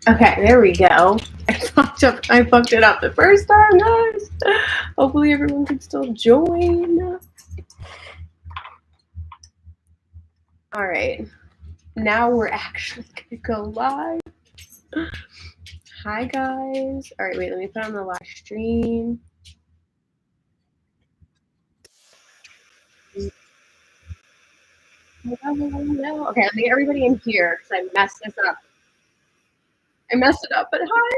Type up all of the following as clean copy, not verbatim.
Okay, there we go. I fucked it up the first time, guys. Hopefully everyone can still join. All right. Now we're actually gonna go live. Hi guys. All right, wait, let me put on the live stream. No. Okay, let me get everybody in here because I messed this up. But hi.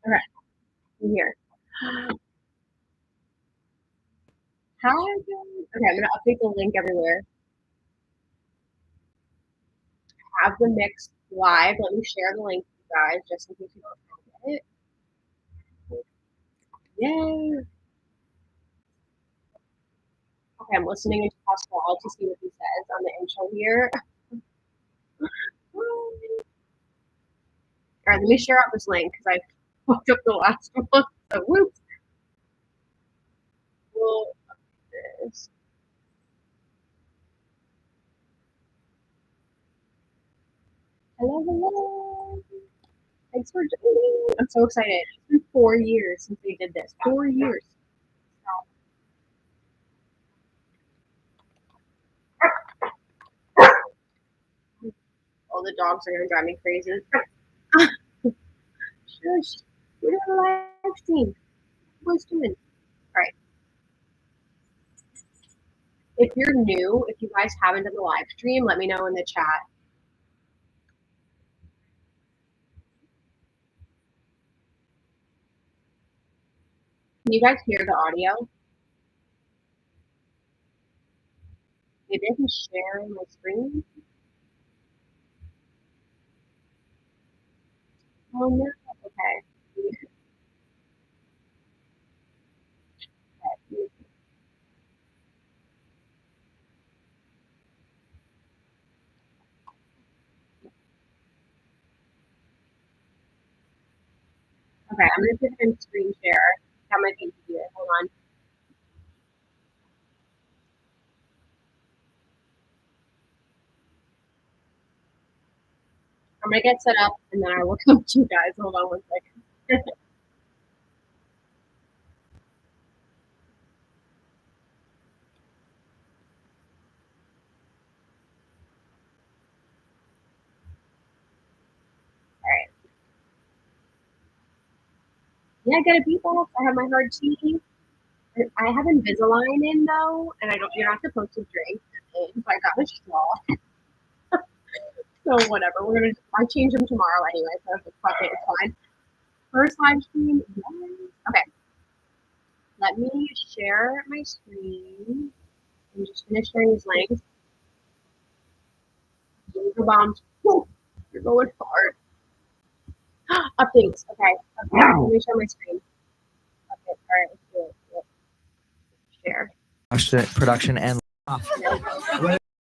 Okay, I'm here. Hi guys. Okay, I'm gonna update the link everywhere. Have the mix live. Let me share the link with you guys just in case you don't have it. Yay. Okay, I'm listening into Pascal to see what he says on the intro here. All right, let me share out this link because I fucked up the last one. So whoops. We'll do this. Hello. Thanks for joining. I'm so excited. It's been 4 years since we did this. 4 years. Oh, the dogs are gonna drive me crazy. Shush. We're doing a live stream. What's doing? All right. If you're new, if you guys haven't done the live stream, let me know in the chat. Can you guys hear the audio? Maybe I can share my screen. Oh no. Okay. Okay, I'm gonna put it in screen share. That might be easier. Hold on. I'm gonna get set up and then I will come to you guys. Hold on 1 second. Alright. Yeah, I got a beatbox. I have my hard tea. I have Invisalign in though, and you're not supposed to drink. So I got a straw. So whatever. I change them tomorrow anyway, so fuck it, it's fine. First live stream. Okay. Let me share my screen. I'm just gonna share these links. Bombs. You're going hard. Updates. Okay. Let me share my screen. Okay. All right. Let's do it. Share. Production and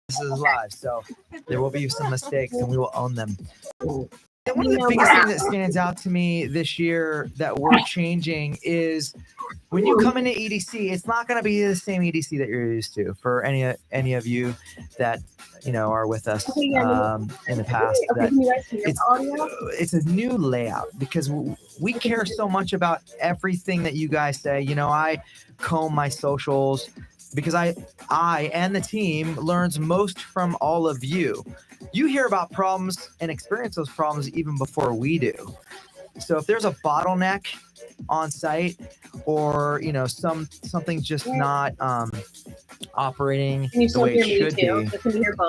this is live, so there will be some mistakes and we will own them. And one of the biggest things that stands out to me this year that we're changing is when you come into EDC, it's not going to be the same EDC that you're used to. For any of you that are with us in the past, it's a new layout because we care so much about everything that you guys say. I comb my socials because I and the team learns most from all of you. You hear about problems and experience those problems even before we do. So if there's a bottleneck on site or something just not operating the way it should be,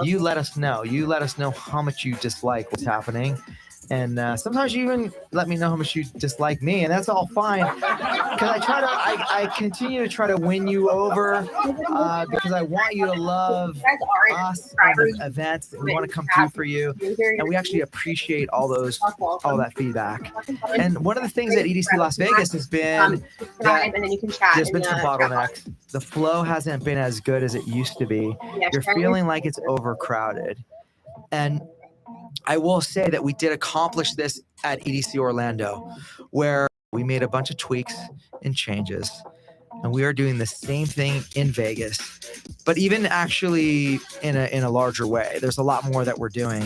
you let us know. You let us know how much you dislike what's happening. And sometimes you even let me know how much you dislike me, and that's all fine. Because I continue to try to win you over because I want you to love us and the events. We want to come through for you, and we actually appreciate all that feedback. And one of the things at EDC Las Vegas has been that there's been some bottlenecks. The flow hasn't been as good as it used to be. You're feeling like it's overcrowded, and I will say that we did accomplish this at EDC Orlando, where we made a bunch of tweaks and changes, and we are doing the same thing in Vegas. but even actually in a larger way. There's a lot more that we're doing.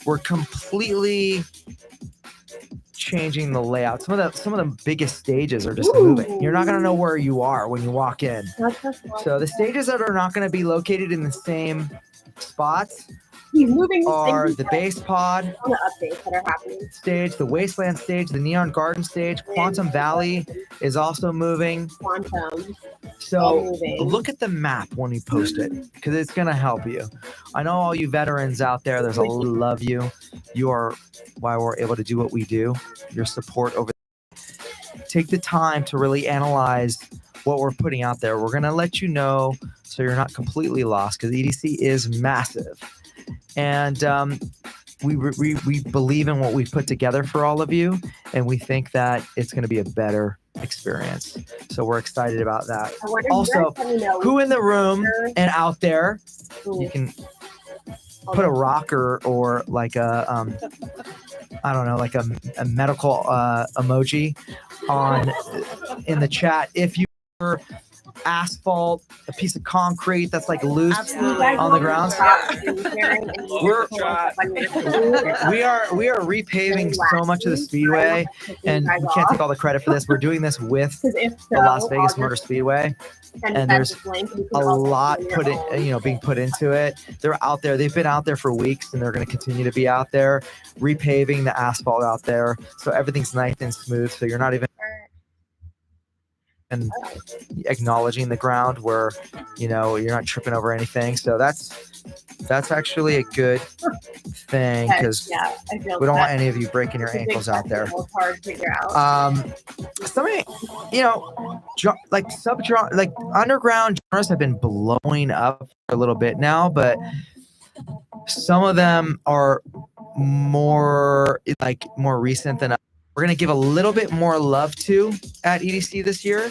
We're completely changing the layout. Some of the biggest stages are just moving. You're not going to know where you are when you walk in. So the stages that are not going to be located in the same spots are the base pod updates that are happening. Stage, the Wasteland stage, the Neon Garden stage. Quantum Valley is also moving. Quantum. So look at the map when you post it, because it's going to help you. I know all you veterans out there, there's a love you. You are why we're able to do what we do. Your support over there. Take the time to really analyze what we're putting out there. We're going to let you know so you're not completely lost, because EDC is massive. And we believe in what we've put together for all of you, and we think that it's going to be a better experience. So we're excited about that. Also, who in the room and out there, you can put a rocker or like a I don't know, like a medical emoji on in the chat if you were asphalt, a piece of concrete that's like loose on the ground. We are repaving so much of the speedway, and we can't take all the credit for this. We're doing this with the Las Vegas Motor Speedway, and there's a lot being put into it. They're out there. They've been out there for weeks, and they're going to continue to be out there repaving the asphalt out there, so everything's nice and smooth. So you're not even and acknowledging the ground where you're not tripping over anything. So that's actually a good thing, because we don't want any of you breaking your ankles out there. Somebody, like underground genres have been blowing up for a little bit now, but some of them are more recent than others. We're going to give a little bit more love to at EDC this year.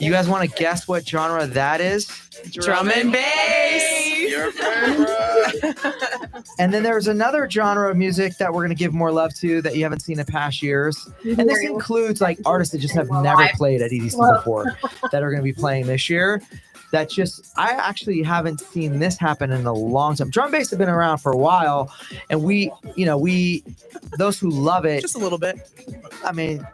You guys want to guess what genre that is? Drum and bass. Your favorite. And then there's another genre of music that we're going to give more love to that you haven't seen in past years. And this includes like artists that just have never played at EDC before that are going to be playing this year. I actually haven't seen this happen in a long time. Drum and bass have been around for a while, and we, those who love it, just a little bit. I mean,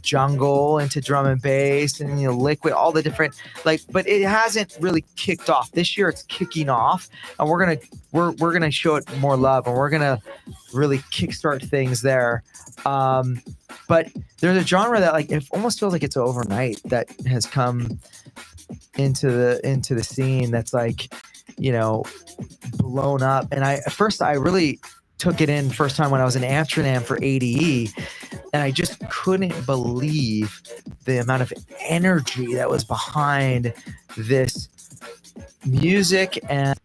jungle into drum and bass and liquid, all the different but it hasn't really kicked off. This year it's kicking off, and we're gonna show it more love, and we're gonna really kickstart things there. But there's a genre that it almost feels like it's overnight that has come into the scene that's blown up. And at first I really took it in first time when I was in Amsterdam for ADE, and I just couldn't believe the amount of energy that was behind this music. And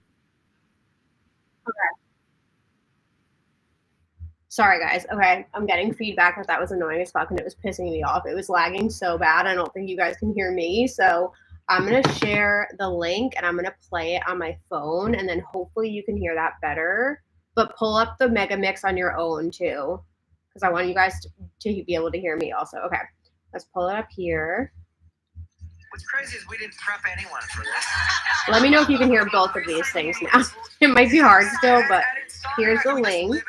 sorry guys, okay, I'm getting feedback that was annoying as fuck, and it was pissing me off. It was lagging so bad, I don't think you guys can hear me, so I'm going to share the link and I'm going to play it on my phone, and then hopefully you can hear that better. But pull up the megamix on your own too, because I want you guys to be able to hear me also. Okay, let's pull it up here. What's crazy is we didn't prep anyone for this. Let me know if you can hear both of these things now. It might be hard still, but here's the link.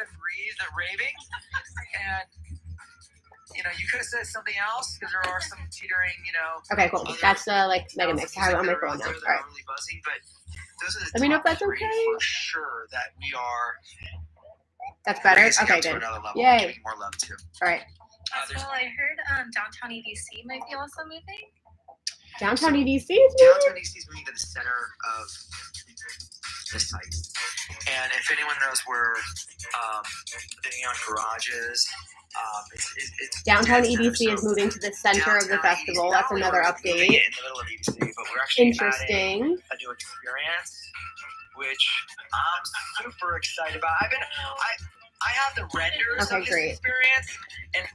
You could have said something else, because there are some teetering, Okay, cool. That's the megamix. I have it on my phone now. All right. Really buzzing, but those are the Let me know if that's top okay. three for sure that we are. That's better. Okay, good. Yay. Giving more love to. All right. Well, I heard downtown EDC might be also moving. Downtown EDC? Downtown EDC is moving to the center of the site. And if anyone knows where the Neon Garage is, it's Downtown EDC is moving to the center of the festival. That's another update. In the middle of EDC, but we're actually interesting. adding a new experience, which I'm super excited about. I have the renders of this experience, and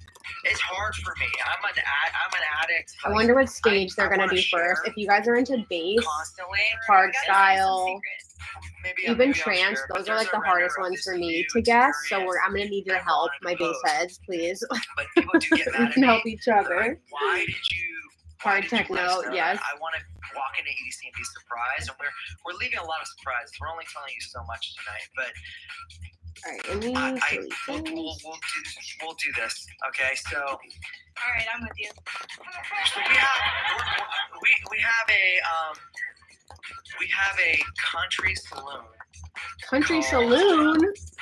it's hard for me. I'm an addict. I wonder what stage they're gonna do first. If you guys are into bass, hard style, even trance, those are the hardest ones for me to guess. So I'm gonna need your help, my bass heads, please. But people do get mad we can help each other. Why did you Hard techno, yes. I want to walk into EDC and be surprised, and we're leaving a lot of surprises. We're only telling you so much tonight, but all right, and we'll do this. Okay, so. All right, I'm with you. So we have a country saloon. Country saloon.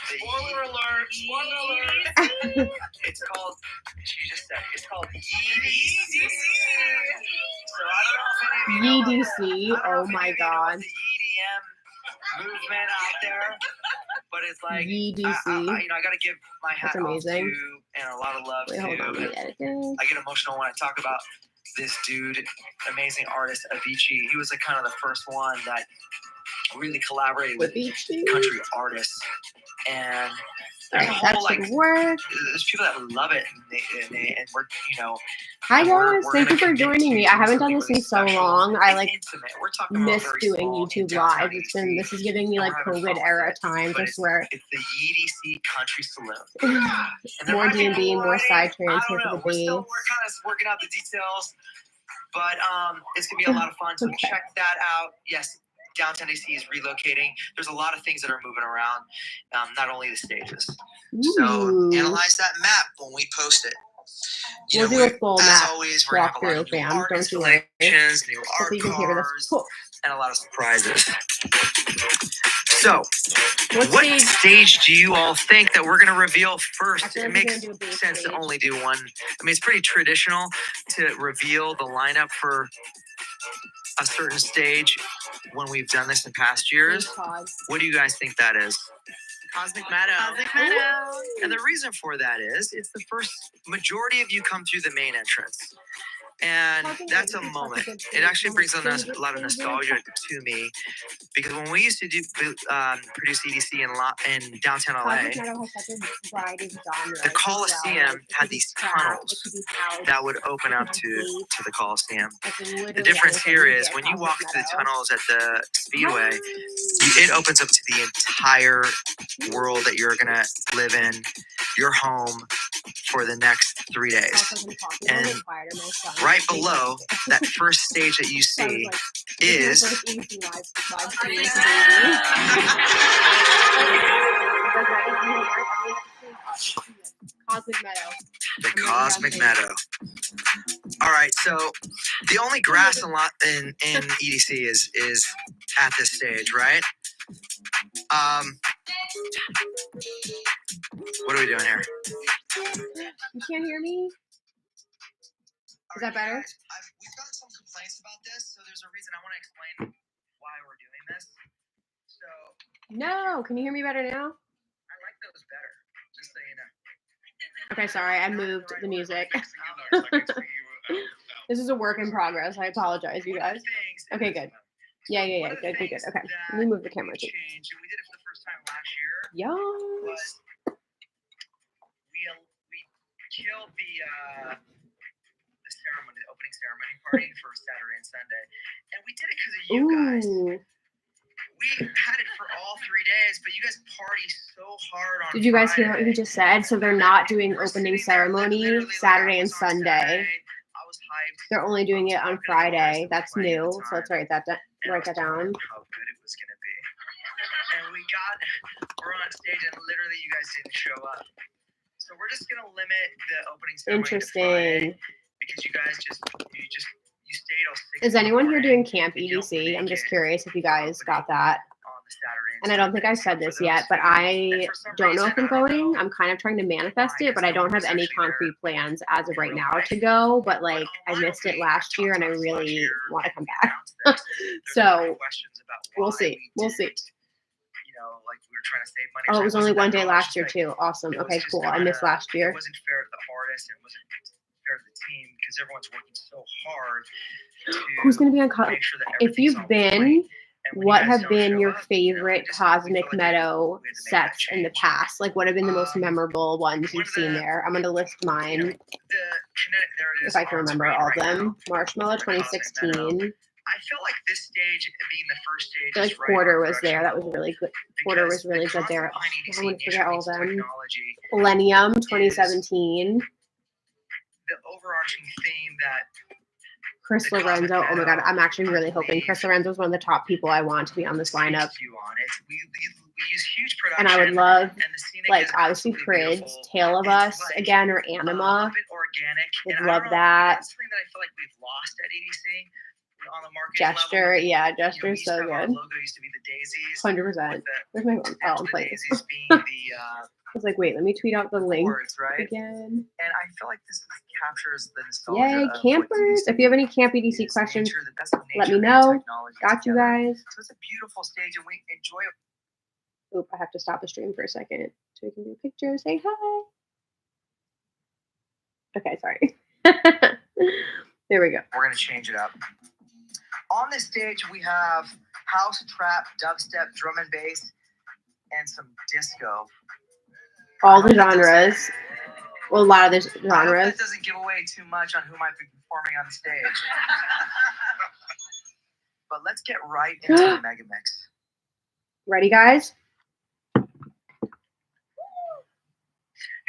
Spoiler alert! Spoiler alert! It's called. She just said it's called EDC. So I don't know if any of you EDC. Oh my god. The EDM movement out there, but it's like EDC. I got to give my hat off to and a lot of love Wait, hold on, let me edit this. I get emotional when I talk about this dude, amazing artist Avicii. He was like kind of the first one that really collaborated with country artists, and there's a whole work. There's people that love it, and we're Hi guys, thank you for joining me. I haven't done this in so long. I like miss doing YouTube live. This is giving me like COVID era times. I swear. It's the EDC Country Saloon. More D&D, more side trans for the We're bass. kind of working out the details, but it's gonna be a lot of fun. So check that out. Yes. Downtown DC is relocating. There's a lot of things that are moving around, not only the stages. So analyze that map when we post it. We'll do a full map always, we're gonna have a lot of new art installations, new art cars, and a lot of surprises. So, what stage do you all think that we're going to reveal first? It makes sense to only do one. I mean, it's pretty traditional to reveal the lineup for a certain stage when we've done this in past years. What do you guys think that is? Cosmic Meadow. And the reason for that is it's the first majority of you come through the main entrance. And that's a moment. It actually brings on a lot of nostalgia to me because when we used to do produce EDC in downtown LA, the Coliseum had these tunnels that would open up to the Coliseum. The difference here is when you walk through the tunnels at the Speedway, it opens up to the entire world that you're gonna live in, your home, for the next 3 days. And right below that first stage that you see is Cosmic Meadow. The Cosmic Meadow. All right, so the only grass in EDC is at this stage, right? What are we doing here? You can't hear me? Is that better? We've gotten some complaints about this, so there's a reason I want to explain why we're doing this. So. No, can you hear me better now? I like those better, just so you know. Okay, sorry, I moved the music. This is a work in progress. I apologize, you guys. Okay, good. Yeah, good. Okay, let me move the camera too. We did it for the first time last year. Yes. We killed the ceremony, the opening ceremony party for Saturday and Sunday, and we did it because of you guys. We had it for all 3 days, but you guys party so hard on. Did you guys hear what he just said? So they're not doing opening ceremony Saturday and Sunday. They're only doing it on Friday. That's new. So let's write that down. How good it was gonna be. And we're on stage, and literally you guys didn't show up. So we're just gonna limit the opening ceremony. Interesting. Because you guys you stayed till 6. Is anyone here doing Camp EDC? I'm just curious if you guys got that. And I don't think I said this yet, but I don't know if I'm going. I'm kind of trying to manifest it, but I don't have any concrete plans as of right now to go. But like I missed it last year, and I really want to come back. So we'll see. We'll see. Like we were trying to save money. Oh, it was only one day last year too. Awesome. Okay, cool. I missed last year. It wasn't fair to the artists. It wasn't fair to the team because everyone's working so hard. Who's going to be on? If you've been, what have been your favorite Cosmic Meadow sets in the past? Like, what have been the most memorable ones you've seen there? I'm going to list mine if I can remember all of them. Marshmallow 2016. I feel like this stage being the first stage. I feel like Porter was there. That was really good. Porter was really good there. Oh, I want to forget all of them. Millennium 2017. The overarching theme that Chris Lorenzo. Oh my God, I'm actually really hoping Chris Lorenzo is one of the top people I want to be on this lineup. We use huge production, and I would love, and the scenic like, is obviously absolutely Prids, beautiful. Tale of It's Us like, again, or a Anima. bit organic. Would And I love don't know, that. That's something that I feel like we've lost at EDC on the marketing Gesture, level. yeah, You know, Gesture we is used to so have our good. logo used to be the daisies. 100%. Where's my phone? Oh, I'm The playing. daisies being the I was like, wait, let me tweet out the link words, right? again. And I feel like this captures the nostalgia. Yay, of what campers! EDC If you have any Camp EDC is. questions, Nature, the best of let nature me and know. technology Got you together. guys. So it's a beautiful stage, and we enjoy it. Oop, I have to stop the stream for a second so we can do a picture. Say hi. Okay, sorry. There we go. We're gonna change it up. On this stage, we have house, trap, dubstep, drum and bass, and some disco. All the genres. Well, a lot of the I hope genres. that doesn't give away too much on who might be performing on the stage. But let's get right into the megamix. Ready, guys?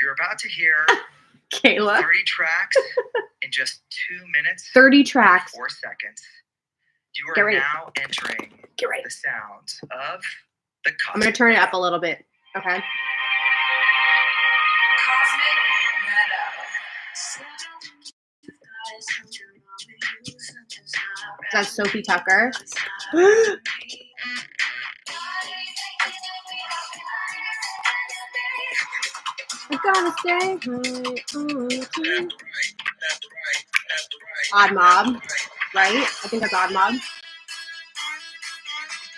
You're about to hear Kayla. 30 tracks in just 2 minutes 30 tracks. 4 seconds. You Get are ready. now entering Get ready. the sounds of the cosmic. I'm going to turn it up a little bit. Okay. That's Sophie Tucker. I gotta stay high. Odd Mob, right? I think that's Odd Mob.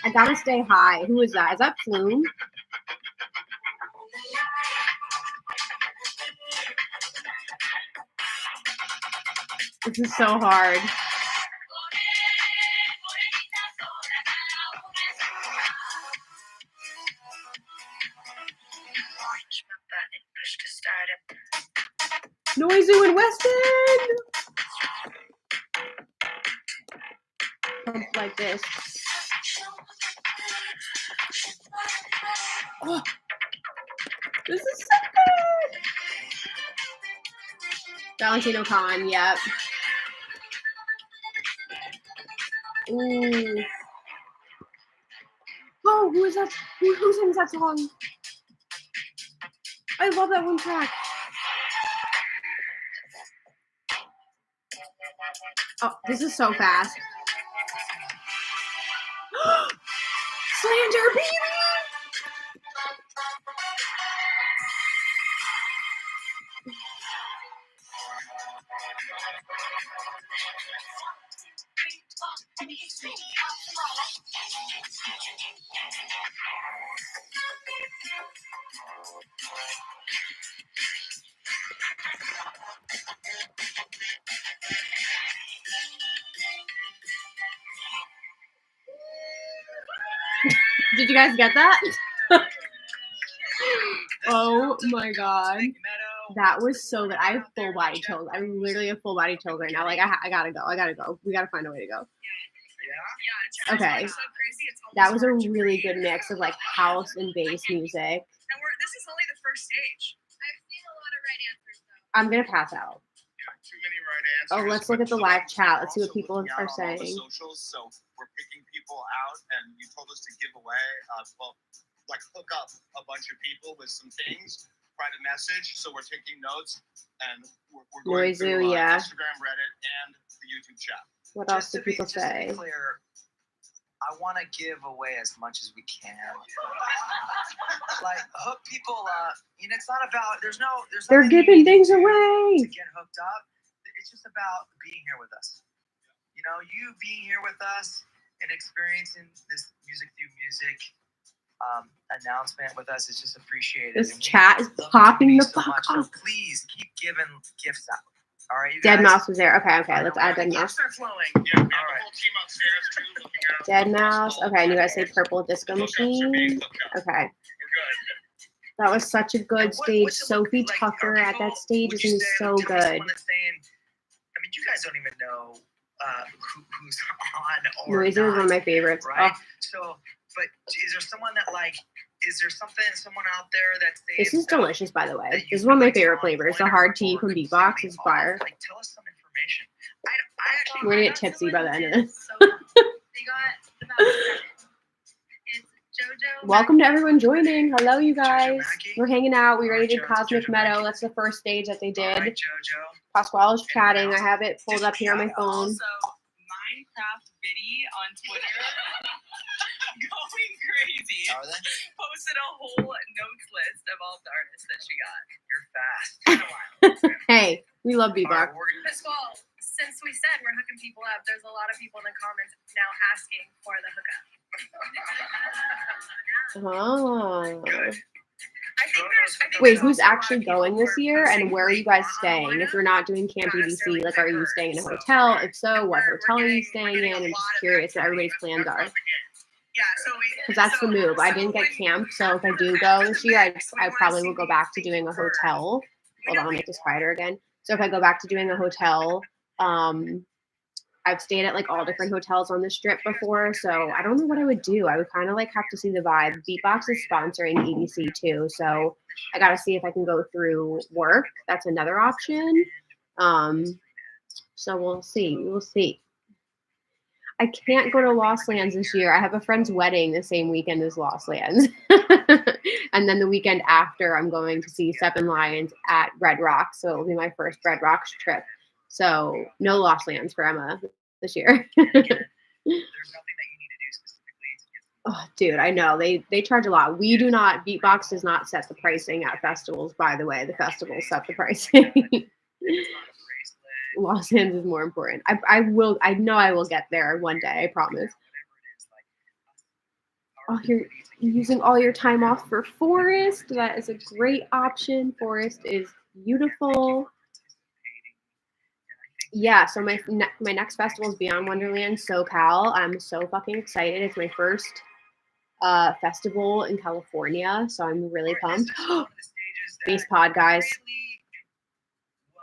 I gotta stay high. Who is that? Is that Flume? This is so hard. Noizu and Weston! Pump like this. Oh, this is so good! Valentino Khan, yep. Ooh. Oh, who is that? Who sings that song? I love that one track. Oh, this is so fast. Slander, baby! Did you guys get that? Oh my god. That was so good. I have full body chills. I'm literally a full body chills right now. Like, I gotta go. We gotta find a way to go. Okay. That was a really good mix of like house and bass music. And this is only the first stage. I've seen a lot of right answers though. I'm gonna pass out. Too many right answers. Oh, let's look at the live chat. Let's see what people are On all the saying. socials, so we're picking people out, and you told us to give away, hook up a bunch of people with some things, private message. So we're taking notes, and we're going Noizu, through yeah. Instagram, Reddit, and the YouTube chat. What else do people Just to say? be clear, I want to give away as much as we can. Like, hook people up. You know, it's not about, there's They're nothing you giving need things to away. get hooked up. It's just about being here with us. You know, you being here with us and experiencing this music through music announcement with us is just appreciated. This And we chat is love popping the community so fuck much. So off. please keep giving gifts out. All right, you Dead guys? Mouse was there. Okay, let's add Dead Mouse. Gifts are flowing. Yeah, we have All the right. whole team upstairs too, looking out. Dead Mouse. Okay, and you guys say Purple Disco Machine. Okay. We're good. That was such a good And stage. what's it look Sophie like? Tucker Are at people- that stage would is you gonna be say so that there's good. someone that's saying, I mean, you guys don't even know who's on or Noizu is one of not, my favorites. right? Oh, So, but is there someone that is there someone out there that's saying this is that- delicious, by the way. that you This is one of my feel favorite like flavors. The on hard point tea or from completely Beatbox is off? fire. Like, tell us some information. We're gonna get tipsy by the end of this. They got about 7. It's JoJo. Welcome to everyone joining. Hello, you guys. We're hanging out. We already did Cosmic Meadow. That's the first stage that they did. Pasquale is chatting. I have it pulled up here on my phone. Also, Minecraft Biddy on Twitter going crazy. Are they? Posted a whole notes list of all the artists that she got. You're fast. Hey, we love Bebop. Pasquale, since we said we're hooking people up, there's a lot of people in the comments now asking for the hookup. Oh. I think Wait, who's actually going this year, and where are you guys staying? If you're not doing Camp EDC, like, are you staying in a hotel? If so, what hotel are you staying in? I'm just curious what everybody's plans are. Because that's the move. I didn't get camp, so if I do go this year, I probably will go back to doing a hotel. Hold on, I'll make this quieter again. So if I go back to doing a hotel, I've stayed at like all different hotels on the strip before, so I don't know what I would do. I would kind of like have to see the vibe. Beatbox is sponsoring EDC too, so I got to see if I can go through work. That's another option. So we'll see. We'll see. I can't go to Lost Lands this year. I have a friend's wedding the same weekend as Lost Lands. And then the weekend after, I'm going to see Seven Lions at Red Rocks, so it will be my first Red Rocks trip. So no Lost Lands for Emma this year. There's nothing that you need to do specifically to get. Oh, dude, I know they charge a lot. We do not. Beatbox does not set the pricing at festivals. By the way, the festivals set the pricing. Lost Lands is more important. I will. I know I will get there one day. I promise. Oh, you're using all your time off for Forest. That is a great option. Forest is beautiful. Yeah, so my next festival is Beyond Wonderland SoCal. I'm so fucking excited. It's my first festival in California, so I'm really pumped. Bass pod, guys.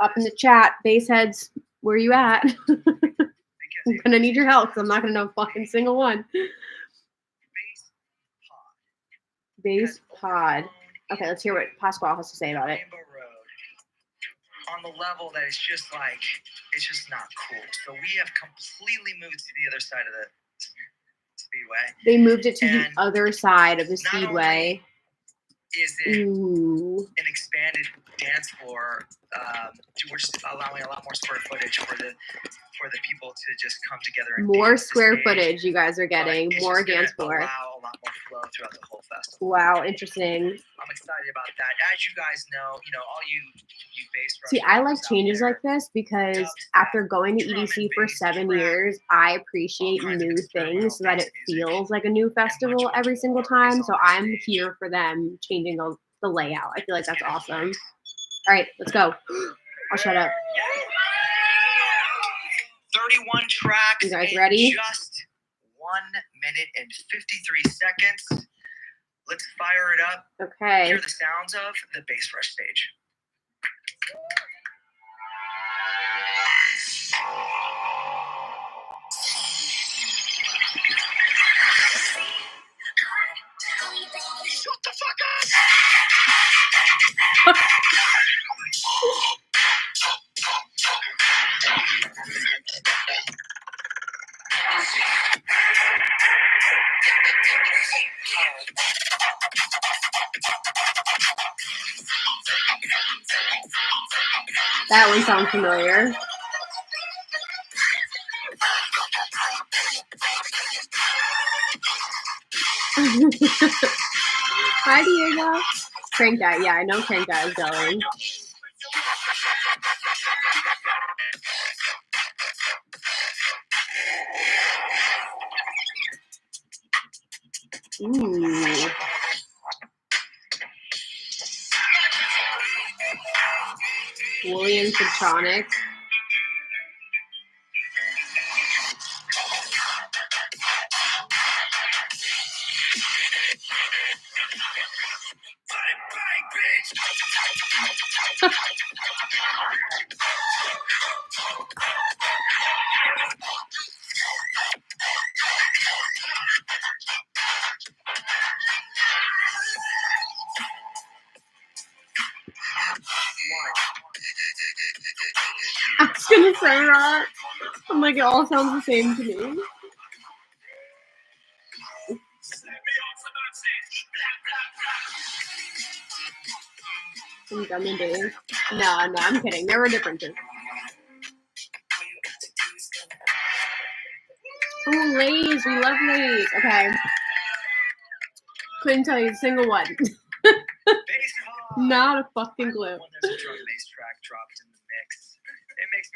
Up in the chat, bass heads, where you at? I'm gonna need your help because I'm not gonna know fucking single one. Bass pod. Okay, let's hear what Pasquale has to say about it. On the level that it's just like, it's just not cool. So we have completely moved to the other side of the speedway. They moved it to the other side of the speedway. Is it Ooh. an expanded dance floor? We're just allowing a lot more square footage for the people to just come together and more dance square the stage. footage you guys are getting. But it's More just gonna dance floor. Allow a lot more flow throughout the whole festival. Wow, interesting. I'm excited about that. As you guys know, all you bass See, I like changes like this because after going to EDC for 7 years, I appreciate new things so that it feels like a new festival every single time. So I'm here for them changing the layout. I feel like that's awesome. All right, let's go. I'll shut up. 31 tracks. You guys ready? Just 1 minute and 53 seconds. Let's fire it up. Okay. Hear the sounds of the Bass Rush stage. Shut the fuck up! That one sounds familiar. Hi, Diego. Crank that. Yeah, I know Crank that is going. Ooh. William Subtronic. I was gonna say that. I'm like, it all sounds the same to me. Drum and bass. No, I'm kidding. There were differences. Oh, Lays. We love Lays. Okay. Couldn't tell you a single one. Not a fucking clue.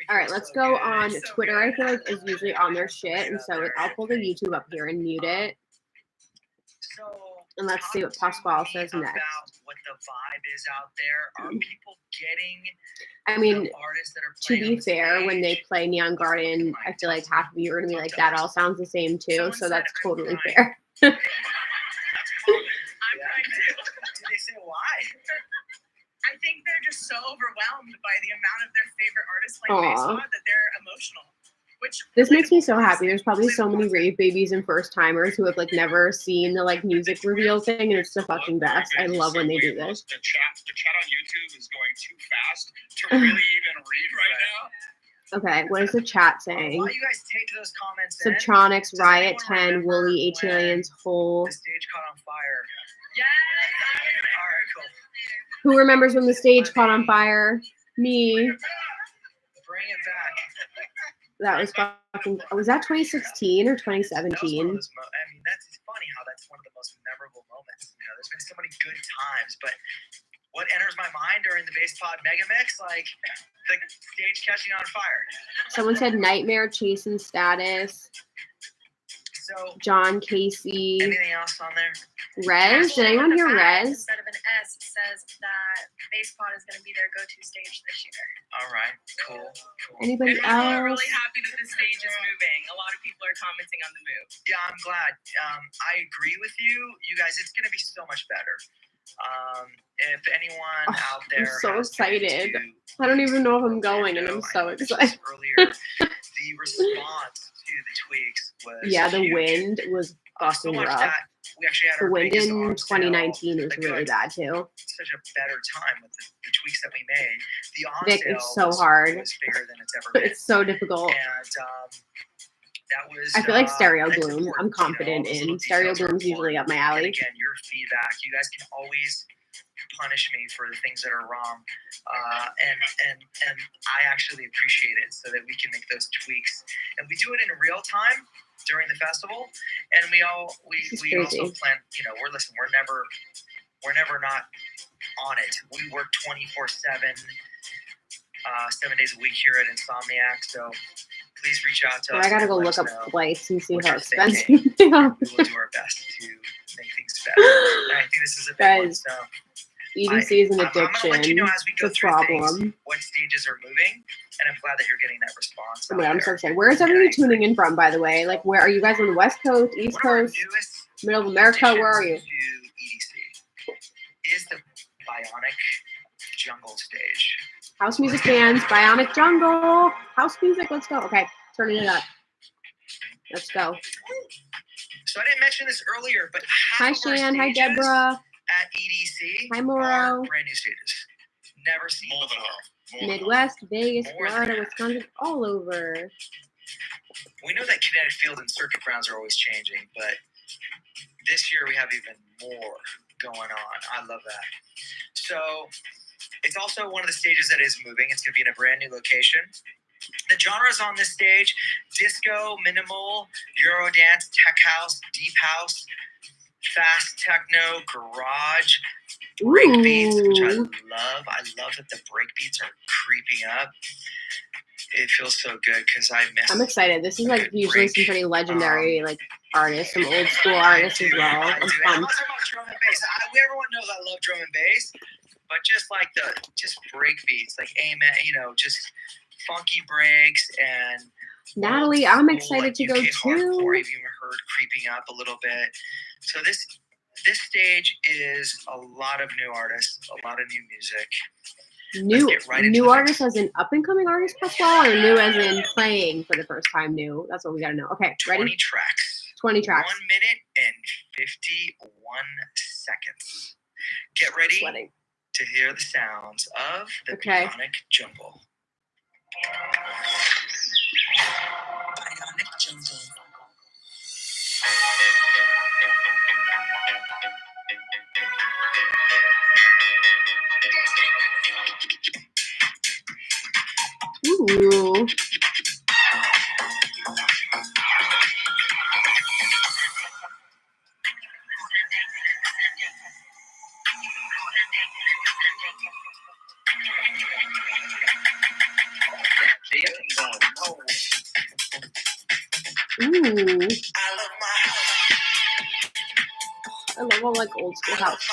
All right, let's go on Twitter. I feel like is usually on their shit, and so I'll pull the YouTube up here and mute it. And let's see what Pasquale says next. About what the vibe is out there. Are people getting? I mean, to be fair, when they play Neon Garden, I feel like half of you are gonna be like, "That all sounds the same too," so that's totally fair. I'm trying to. Did they say why? I think they're just so overwhelmed by the amount of their favorite artists playing Wasteland that they're emotional. This makes me so happy. There's probably so many rave babies and first timers who have like never seen the like music reveal thing, and it's the fucking best. I love when they do this. The chat on YouTube is going too fast to really even read right now. Okay, what is the chat saying? Why you guys take those comments Subtronics, Riot 10, Woolly, 18 Aliens, Hole. The stage caught on fire. Yes! All right, cool. Who remembers when the stage caught on fire? Me. Bring it back. That was fucking. Was that 2016 or 2017? I mean, that's funny how that's one of the most memorable moments. You know, there's been so many good times, but what enters my mind during the bass pod megamix, like the stage catching on fire. Someone said Nightmare, Chasing Status. So, John Casey. Anything else on there? Rez? Did anyone hear Rez? Instead of an S, it says that bass pod is going to be their go-to stage this year. All right, cool. Anybody People are else? really happy that the stage is moving. A lot of people are commenting on the move. Yeah, I'm glad. I agree with you. You guys, it's going to be so much better. If anyone out there, I'm so excited. I don't even know if I'm going, and I'm so excited. Earlier, the response to the tweaks was the huge. wind was So fucking much rough. that we actually had The our wind biggest in arm sale, 2019 was like, really bad too. Such a better time with the tweaks that we made. The on Vic, sale it's so was, hard. was bigger than it's ever been. It's so difficult. And that was. I feel like Stereo that's Bloom. important, I'm confident you know, in. Stereo details are Bloom's usually up my important. alley. And again, your feedback. You guys can always punish me for the things that are wrong, and I actually appreciate it so that we can make those tweaks. And we do it in real time during the festival, and we also plan. You know, we're never not on it. We work 24/7, 7 days a week here at Insomniac. So please reach out to us. I gotta go and look let up us know flights and see what how you're expensive thinking. they are. We will do our best to make things better. And I think this is a big one. Guys, So EDC is an I'm gonna addiction. let you know as we go It's a through things, problem. what stages are moving, and I'm glad that you're getting that response. Oh my God, I'm so out excited. Where is everybody tuning in from, by the way? Like, where are you guys on the West Coast, there. East One of our Coast, newest Middle of America? Where are you? additions to EDC is the Bionic Jungle stage. House music fans, Bionic Jungle. House music, let's go. Okay, turning it up. Let's go. So I didn't mention this earlier, but Hi, half of our Shan. Hi, stages Deborah. at EDC Hi, are Moro. brand new stages. Never seen More than before. half. More than Midwest, Vegas, More than Florida, that. Wisconsin, all over. We know that Kinetic Field and circuit grounds are always changing, but this year we have even more going on. I love that. So it's also one of the stages that is moving. It's going to be in a brand new location. The genres on this stage: disco, minimal, Eurodance, tech house, deep house, fast techno, garage, break beats, which I love. I love that the break beats are creeping up. It feels so good because I miss. I'm excited. This is like usually some pretty legendary like artists, some old school artists as well. I I'm do. And I'm pumped. not talking about drum and bass. Everyone knows I love drum and bass, but just like just break beats, like amen, just funky breaks and. Natalie, I'm excited to go UK too. hardcore, you've even heard creeping up a little bit. So this stage is a lot of new artists, a lot of new music. New artist as in up and coming artist, Pasquale, or new as in playing for the first time? New. That's what we gotta know. Okay, 20 ready? tracks. 20 tracks. 1 minute and 51 seconds. Get ready Sweating. to hear the sounds of the Okay. Bionic Jungle. Jungle. Ooh. Ooh. I love all like old school house.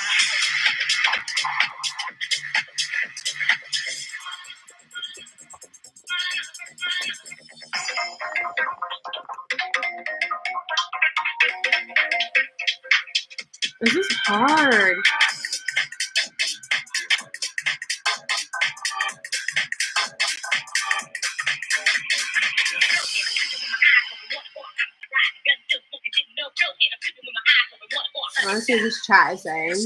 This is hard. I want to see what this chat is saying.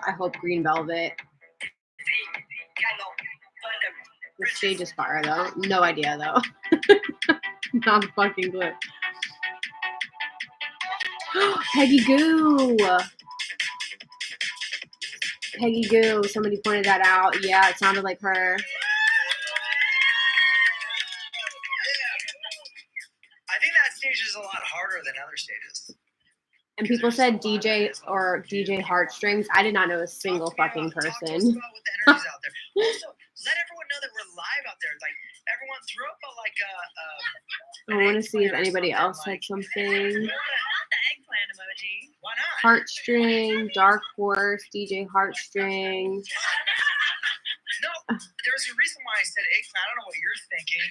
I hope Green Velvet. The stage is fire though. No idea though. Not a fucking clue. Peggy Goo. Peggy Goo. Somebody pointed that out. Yeah, it sounded like her. I think that stage is a lot harder than other stages. And people said DJ or DJ Heartstrings. I did not know a single fucking person. Also, let everyone know that we're live out there. Like everyone throw up I want to see if anybody else had something. Not the eggplant emoji. Why not? Heartstring, Dark Horse, DJ Heartstring. No, there's a reason why I said eggplant. I don't know what you're thinking.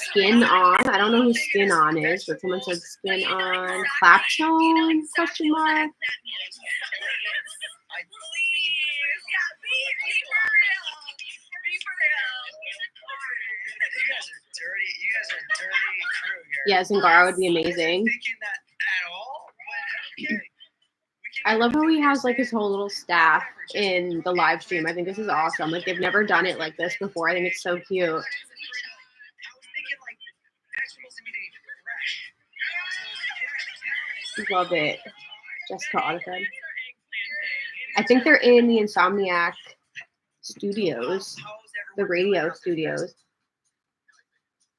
Skin On. I don't know who Skin On is, but someone said Skin On. Claptone? Question mark. You guys are dirty crew here. Yeah, Zingara would be amazing. Thinking that at all? But, okay. I love how he has like his whole little staff in the live stream. I think this is awesome. Like they've never done it like this before. I think it's so cute. Love it. Jessica Otterford. I think they're in the Insomniac studios, the radio studios.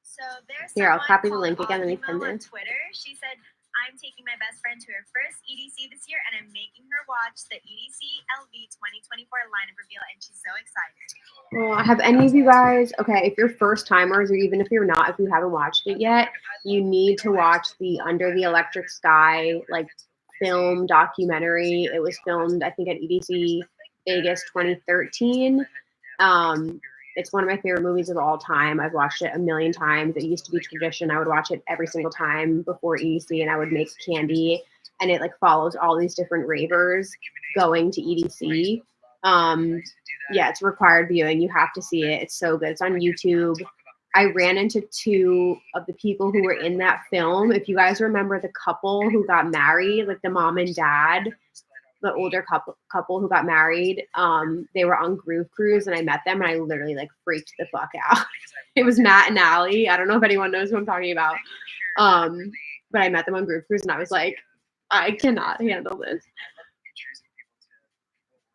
So there's Here, I'll someone copy the called link again. Let me Ozimo pin on this. Twitter. She said, I'm taking my best friend to her first EDC this year, and I'm making her watch the EDC LV 2024 lineup reveal, and she's so excited. Well, have any of you guys, okay, if you're first timers, or even if you're not, if you haven't watched it yet, you need to watch the Under the Electric Sky, like, film documentary. It was filmed, I think, at EDC Vegas 2013. It's one of my favorite movies of all time. I've watched it a million times. It used to be tradition. I would watch it every single time before EDC, and I would make candy. And it like follows all these different ravers going to EDC. Yeah, it's required viewing. You have to see it. It's so good. It's on YouTube. I ran into two of the people who were in that film. If you guys remember the couple who got married, like the mom and dad, the older couple who got married, they were on Groove Cruise, and I met them, and I literally like freaked the fuck out. It was Matt and Allie. I don't know if anyone knows who I'm talking about, but I met them on Groove Cruise, and I was like, I cannot handle this.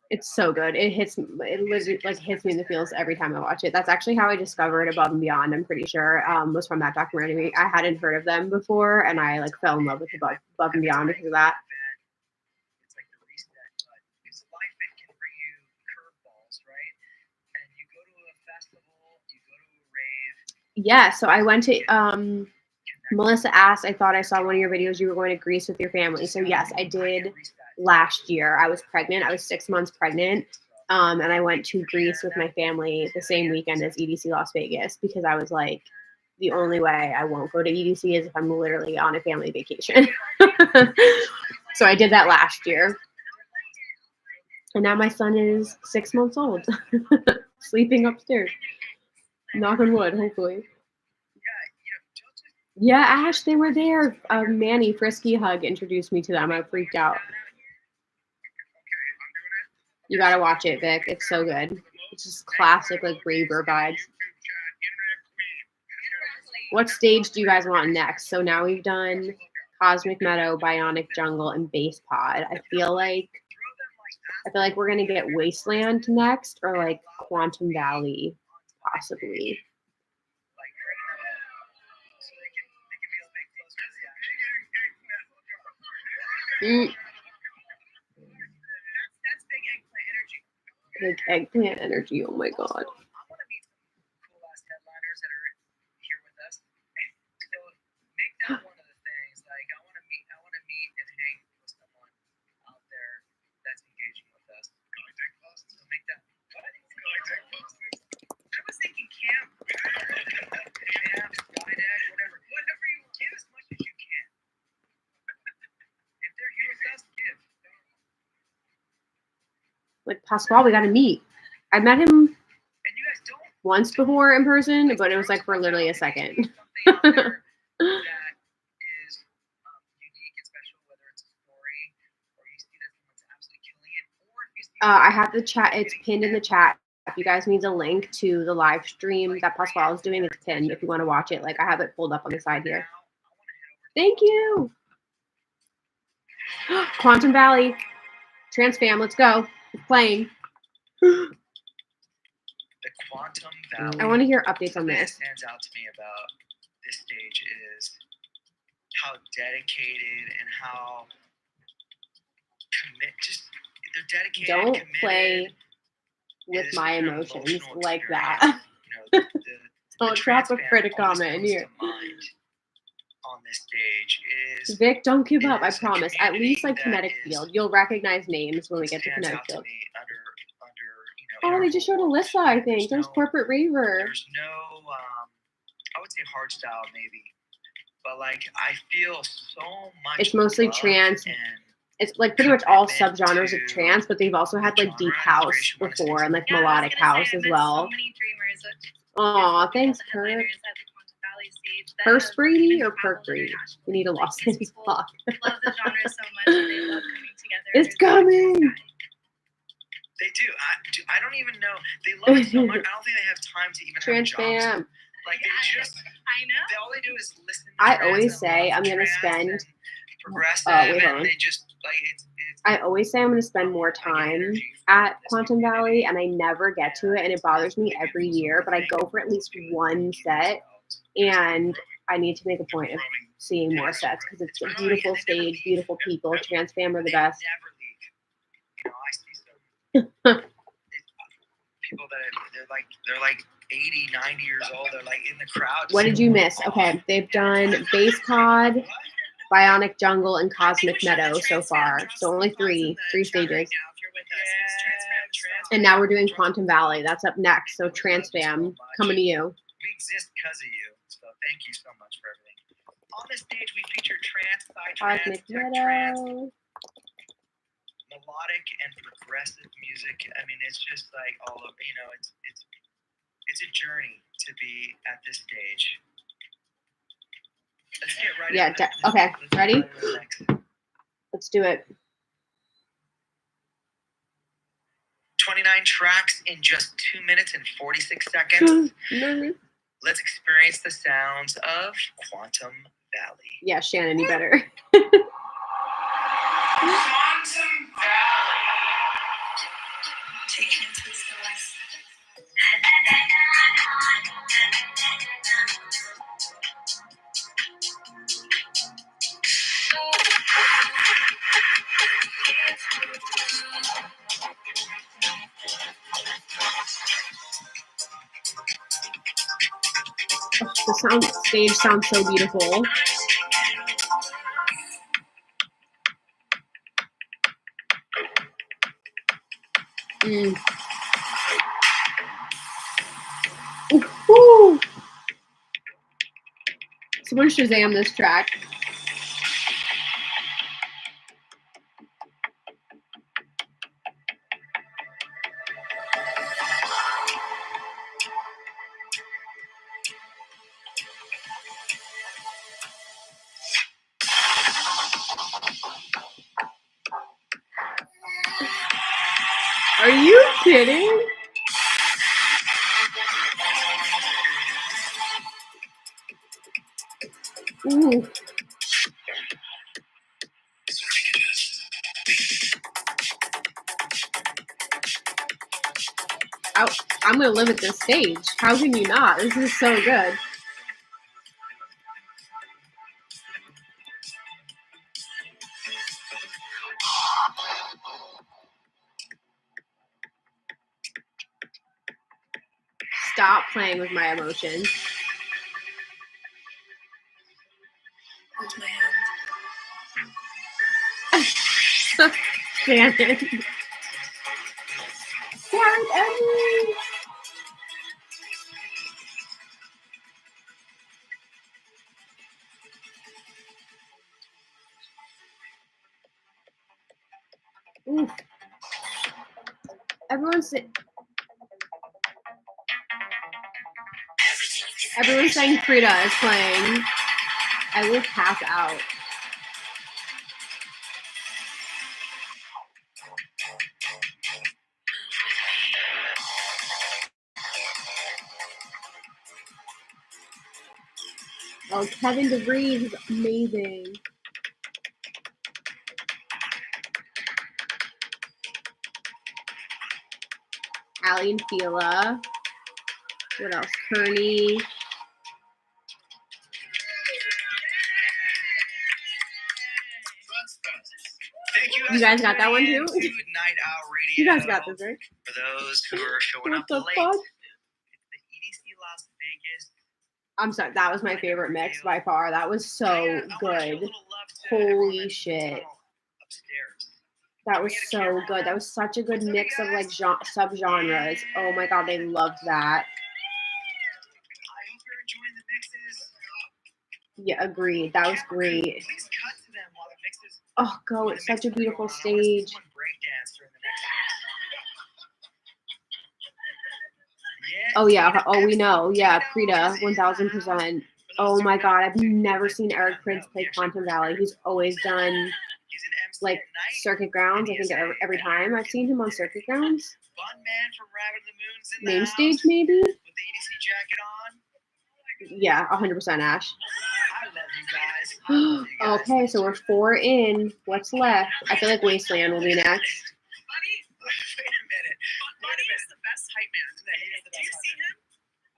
It's so good. It literally like hits me in the feels every time I watch it. That's actually how I discovered Above and Beyond. I'm pretty sure was from that documentary. I hadn't heard of them before, and I like fell in love with Above and Beyond because of that. Yeah, so I went to Melissa asked, I thought I saw one of your videos you were going to Greece with your family. So yes, I did last year. I was pregnant. I was 6 months pregnant. And I went to Greece with my family the same weekend as EDC Las Vegas because I was like, the only way I won't go to EDC is if I'm literally on a family vacation. So I did that last year. And now my son is 6 months old, sleeping upstairs. Knock on wood, hopefully. Yeah, Ash, they were there. Manny, Frisky Hug introduced me to them. I freaked out. You gotta watch it, Vic. It's so good. It's just classic, like, raver vibes. What stage do you guys want next? So now we've done Cosmic Meadow, Bionic Jungle, and Base Pod. I feel like we're gonna get Wasteland next, or like Quantum Valley, possibly. Mm. Big eggplant energy. Oh my god. Like Pasquale, we got to meet. I met him once before in person, but it was like for literally a second. I have the chat. It's pinned in the chat. If you guys need a link to the live stream that Pasquale is doing, it's pinned if you want to watch it. Like I have it pulled up on the side here. Thank you. Quantum Valley. Trans Fam, let's go. It's playing. The Quantum Valley. I want to hear updates on this. What stands out to me about this stage is how dedicated and how they're dedicated. Don't play with my emotions like that. You know, Don't drop a critic comment in here. On this stage is Vic, don't give up. I promise. At least like Kinetic Field, you'll recognize names when we get to Kinetic Field. Oh, they just showed Alyssa. I think there's Corporate Raver. There's no, I would say hardstyle maybe, but like I feel so much. It's mostly trance. It's like pretty much all subgenres of trance, but they've also had like deep house before and like melodic house as well. Aw, thanks, Kurt. First Brady or Perk Brady? We need a Los Angeles block. Love the genre so much, and they love coming together. It's coming. They do. I don't even know. They love it so much. I don't think they have time to even have jobs. Like they just. I know. All they do is listen. I always say I'm gonna spend. Progressive, and they just like it's. I always say I'm gonna spend more time at Quantum Valley, and I never get to it, and it bothers me every year. But I go for at least one set. And I need to make a point of seeing more sets because it's a beautiful stage, beautiful people. Trans Fam are the best. People that they're like 80, 90 years old. They're like in the crowd. What did you miss? Okay, they've done Base Pod, Bionic Jungle, and Cosmic Meadow so far. So only three stages. And now we're doing Quantum Valley. That's up next. So Trans Fam, coming to you. We exist because of you. So thank you so much for everything. On this stage, we feature trance, psytrance, trance, melodic and progressive music. I mean, it's just like all of it's a journey to be at this stage. Let's get right. Yeah. Okay. Ready? Let's do it. 29 tracks in just 2 minutes and 46 seconds. Let's experience the sounds of Quantum Valley. Yeah, Shannon, you better. Quantum Valley. Taking it to the stars. The stage sounds so beautiful. Ooh. Someone Shazam this track. Are you kidding? Ooh. I'm gonna live at this stage. How can you not? This is so good. Stop playing with my emotions. Shannon. Dark Emily. Oof. Everyone's saying Frida is playing. I will pass out. Oh, Kevin DeVries is amazing. Allie and Fila. What else? Kearney. You guys got that one too? Night Owl Radio. You guys got this, right? For those who are showing What up the late, fuck? it's the EDC Las Vegas. I'm sorry, that was my favorite mix by far. That was so good. Holy shit. That was so good. That was such a good mix of like sub-genres. Oh my god, they loved that. Yeah, agreed. That was great. Oh, go. It's such a beautiful stage. Oh, yeah. Oh, we know. Yeah, Prita, 1000%. Oh, my God. I've never seen Eric Prince play Quantum Valley. He's always done, like, Circuit Grounds. I think every time I've seen him on Circuit Grounds. Main stage, maybe? Yeah, 100% Ash. Okay, so we're 4 in. What's left? I feel like Wasteland will be next. Wait a minute. Buddy is the best hype man. Do you see him?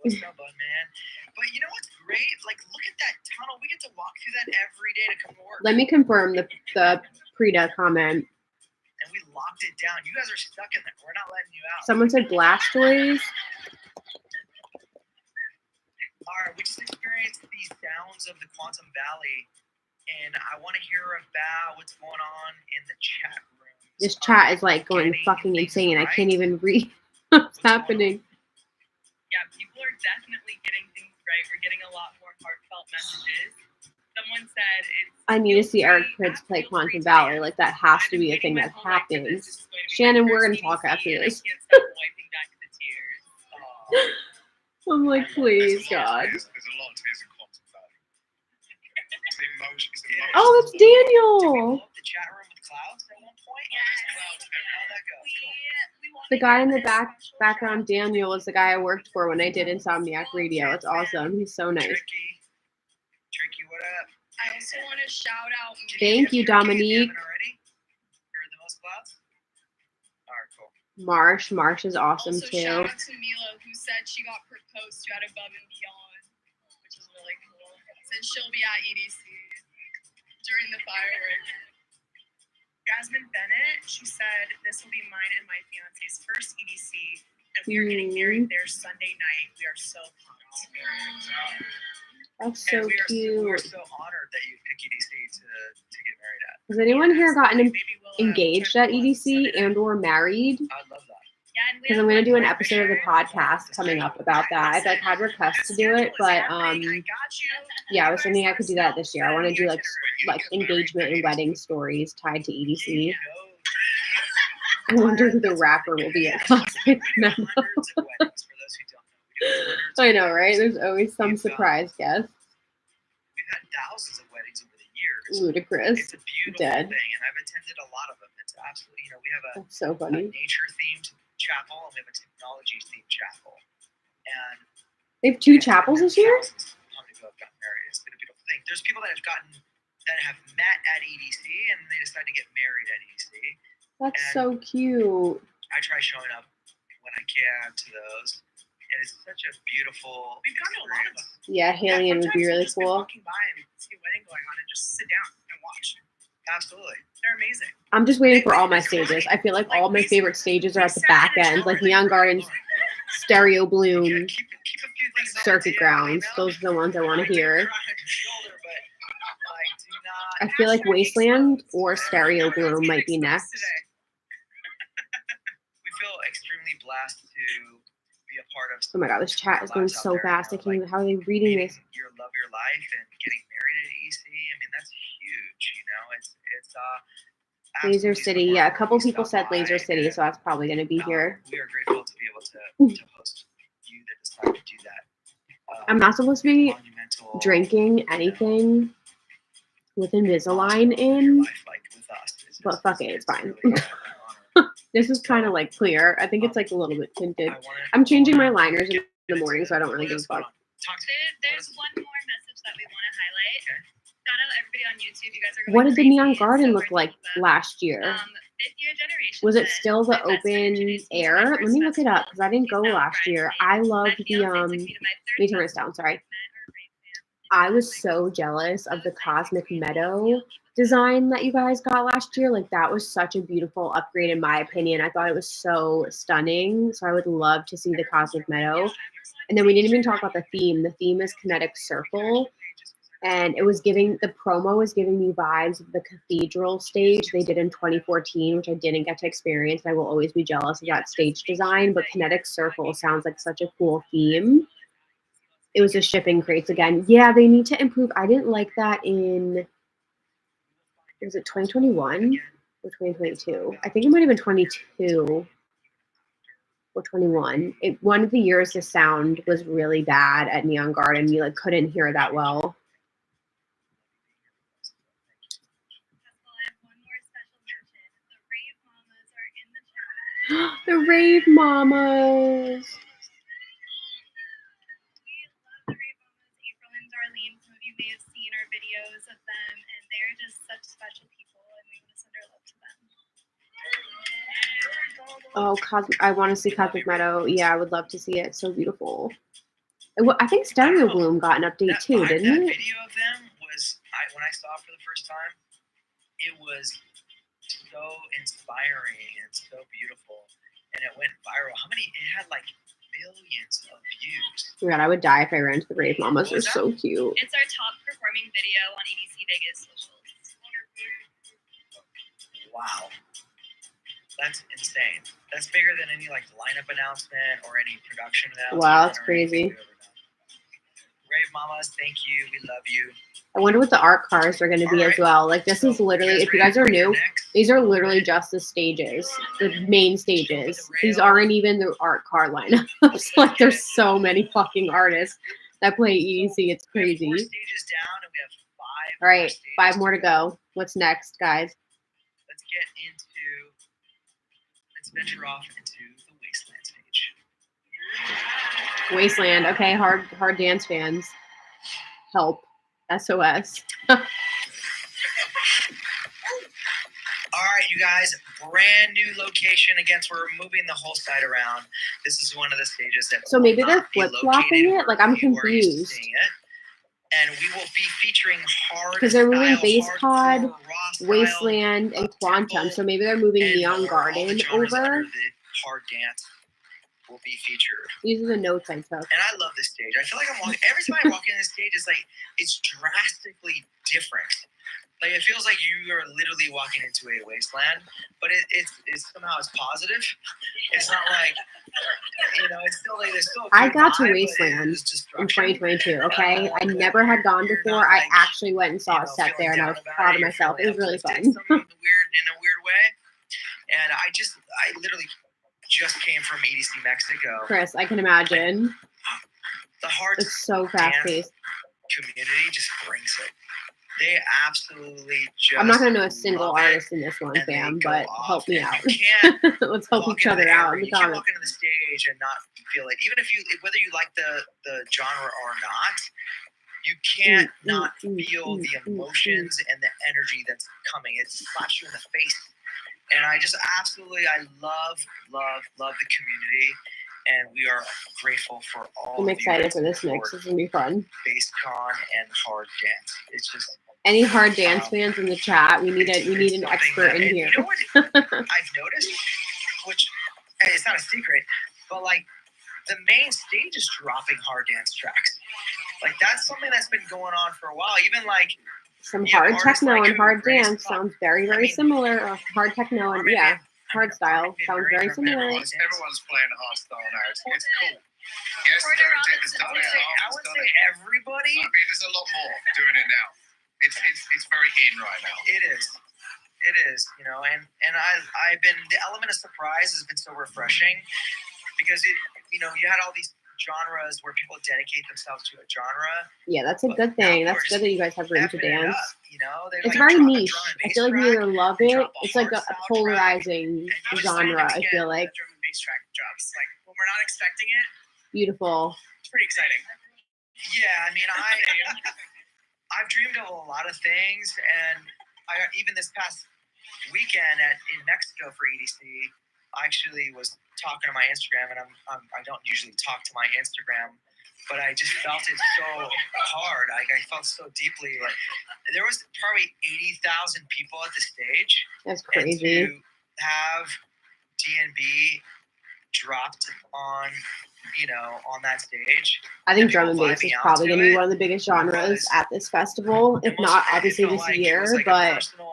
What's up, bud, man? But you know what's great? Like, look at that tunnel. We get to walk through that every day to come to work. Let me confirm the Prita comment. And we locked it down. You guys are stuck in there. We're not letting you out. Someone said Blastoise. All right, we just experienced the sounds of the Quantum Valley, and I want to hear about what's going on in the chat room. This chat is like going fucking insane. I can't even read what's happening. Yeah, people are definitely getting things right. We're getting a lot more heartfelt messages. Someone said it's. I need to see Eric Prince play Quantum Valley. Like, that has to be a thing that happens. Shannon, we're gonna talk after this. I'm like, please, God. There's a lot to his in Quantum Valley. The emotions. Oh, it's Daniel. The chat room with clouds at one point. How'd that go? The guy in the background, Daniel, was the guy I worked for when I did Insomniac Radio. It's awesome. He's so nice. Tricky, what up? I also want to shout out. Thank you, Dominique. Heard the most clouds? All right, cool. Marsh is awesome Also, too. shout out to Mila, who said she got proposed to at Above and Beyond, which is really cool. Since she'll be at EDC during the fireworks. Jasmine Bennett, she said this will be mine and my fiance's first EDC, and we are getting married there Sunday night. We are so pumped. That's so We're cute. so honored that you picked EDC to get married at. Has anyone here gotten Maybe we'll, engaged at EDC and or married? I love that. Yeah, and we Because have I'm gonna one do an more episode of the picture. podcast coming up about that. I've like had requests to do it, but yeah, I was thinking I could do that this year. I want to do like engagement and wedding stories tied to EDC. I wonder who the rapper will be at Cosmic Meadow. I know, right? There's always some surprise guest. We've had thousands of weddings over the years. Ludicrous. It's a beautiful Dead. thing, and I've attended a lot of them. It's absolutely. You know, we have a That's so funny. nature-themed chapel and we have a technology-themed chapel. And They have 2 chapels this year? How many people have gotten married? It's been a beautiful thing. There's people that have met at EDC and they decide to get married at EDC. That's so cute. I try showing up when I can to those, and it's such a beautiful. We've gone to a lot of them. Yeah, Halion would be really cool. Walking by and see a wedding going on and just sit down and watch. Absolutely, they're amazing. I'm just waiting for all my stages. I feel like all my favorite stages are at the back end, like Neon Gardens, Stereo Bloom, Circuit Grounds. Those are the ones I want to hear. I feel like Wasteland or Stereo Bloom might be next. We feel extremely blessed to be a part of. Oh my god, this chat is going so fast. I can't even. How are they reading this? Your love your life and getting married at EC. I mean, that's huge. You know, it's Laser City. Yeah, a couple people said Laser City, so that's probably going to be here. We are grateful to be able to host you that decided to do that. I'm not supposed to be drinking anything with Invisalign in, but fuck it, it's fine. This is kind of like clear. I think it's like a little bit tinted. I'm changing my liners in the morning, so I don't really give a fuck. There's one more message that we want to highlight. Shout out everybody on YouTube. You guys are going What did the crazy. Neon Garden So look we're like doing the, last year? Fifth year generation. Was it still the open air? Let me look it up because I didn't go last year. I loved the let me turn this down. Sorry. I was so jealous of the Cosmic Meadow design that you guys got last year. Like that was such a beautiful upgrade in my opinion. I thought it was so stunning. So I would love to see the Cosmic Meadow. And then we didn't even talk about the theme. The theme is Kinetic Circle. And it was giving, the promo was giving me vibes of the cathedral stage they did in 2014, which I didn't get to experience. I will always be jealous of that stage design, but Kinetic Circle sounds like such a cool theme. It was the shipping crates again. Yeah, they need to improve. I didn't like that in, was it 2021 or 2022? I think it might have been 22 or 21. One of the years the sound was really bad at Neon Garden. You like couldn't hear that well. The Rave Mamas. We love the Rave Mamas, April and Darlene. Some of you may have seen our videos of them, and they're just such special people, and we want to send our love to them. Oh, I want to see Cosmic Meadow. Yeah, I would love to see it. So beautiful. I think Stereo Bloom got an update too, didn't it? That video of them was, when I saw it for the first time, it was so inspiring and so beautiful, and it went viral. It had like millions of views. Oh my god, I would die if I ran to the Rave Mamas. They're so cute. It's our top performing video on EDC Vegas socials. Wow, that's insane. That's bigger than any like lineup announcement or any production announcement. Wow, that's crazy. Rave Mamas, thank you. We love you. I wonder what the art cars are going to be as well. Like this is literally, if you guys are new, these are literally just the stages, the main stages. These aren't even the art car lineups. Like there's so many fucking artists that play EDC. It's crazy. We have 4 stages down and we have 5. All right, 5 more to go. What's next, guys? Let's venture off into the Wasteland stage. Wasteland. Okay, hard dance fans. Help. SOS. All right, you guys, brand new location. Again, so we're moving the whole site around. This is one of the stages that. So maybe they're flip-flopping it? Like, I'm confused. And we will be featuring hard. Because they're moving Base Pod, Wasteland, and Quantum. So maybe they're moving Neon Garden over. Hard dance will be featured. These are the notes I took. And I love this stage. I feel like I'm walking. Every time I walk in this stage, it's like it's drastically different. Like it feels like you are literally walking into a wasteland, but it's somehow it's positive. It's not like it's still like there's still. I got to Wasteland in 2022. Okay, I never had gone before. I actually went and saw a set there, and I was proud of myself. It was really fun. In a weird way, and I literally just came from EDC Mexico. Chris, I can imagine. The hard. It's so fast paced. Community just brings it. They absolutely just. I'm not gonna know a single love it, artist in this one, and they fam, go but off, help me and out. You can't Let's help walk each into other the out area, in the you can't comments. walk into the stage and not feel it. Even if you, whether you like the genre or not, you can't not feel the emotions and the energy that's coming. It slaps you in the face. And I just absolutely, I love the community. And we are grateful for all I'm of excited you for this mix. It's gonna be fun. BassCon and hard dance. It's just Any hard dance fans in the chat? We need an expert in here. You know what I've noticed, which it's not a secret, but like the main stage is dropping hard dance tracks. Like that's something that's been going on for a while. Even like some hard techno and hard dance sounds very similar. Hard techno and hard style sounds very similar. Everyone's playing hardstyle now. It's cool. Yes, I would say everybody. I mean, there's a lot more doing it now. It's very in right now. It is, you know, and I've been, the element of surprise has been so refreshing because you had all these genres where people dedicate themselves to a genre. Yeah, that's a good thing. That's good that you guys have room to dance. It's like very niche. I feel like you either love it. It's like a polarizing genre. I feel like. Drum and bass track drops like when we're not expecting it. Beautiful. It's pretty exciting. Yeah, I mean, I've dreamed of a lot of things, and even this past weekend in Mexico for EDC, I actually was talking to my Instagram, and I don't usually talk to my Instagram, but I just felt it so hard. I felt so deeply. Like there was probably 80,000 people at the stage. That's crazy. And to have D&B dropped on that stage. I think drum and bass is probably going to be one of the biggest genres at this festival, if not obviously this year. But sorry,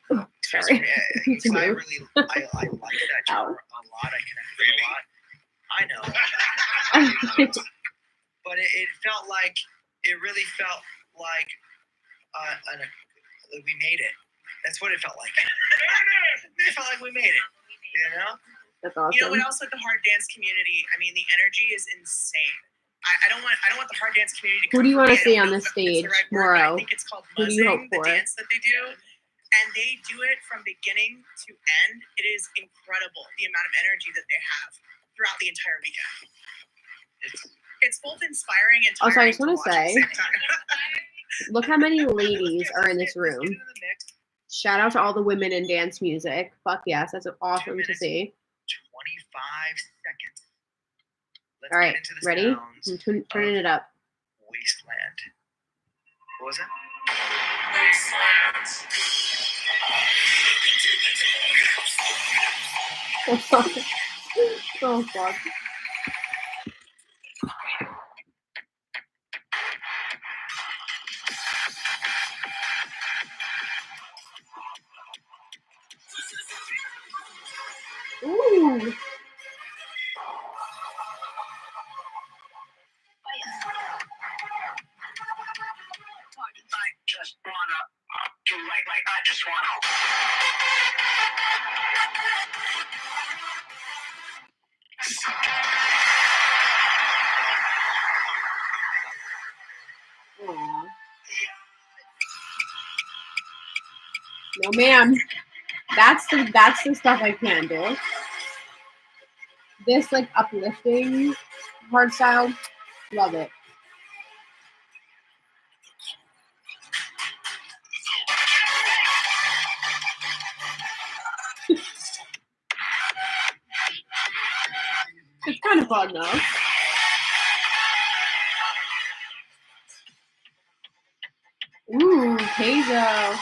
I like that genre a lot. I connect with it a lot. I know, but it really felt like we made it. That's what it felt like. It felt like we made it. You know. That's awesome. You know what else with the hard dance community? I mean, the energy is insane. I don't want the hard dance community to Who do you want to see on the the stage right tomorrow? I think it's called Who do you hope buzzing, for? the dance that they do. And they do it from beginning to end. It is incredible the amount of energy that they have throughout the entire weekend. It's both inspiring and tiring. Also, I just want to say, at the same time. look how many ladies are in this room. Shout out to all the women in dance music. Fuck yes, that's awesome to see. 25 seconds. Let's all right, get into the ready? sounds I'm turning it up. Wasteland. What was it? Oh fuck. Ooh. Just wanna do like I just wanna. Aww. No, ma'am. That's the stuff I can do. This like uplifting hard style, love it. It's kind of fun though. Ooh, Keizo.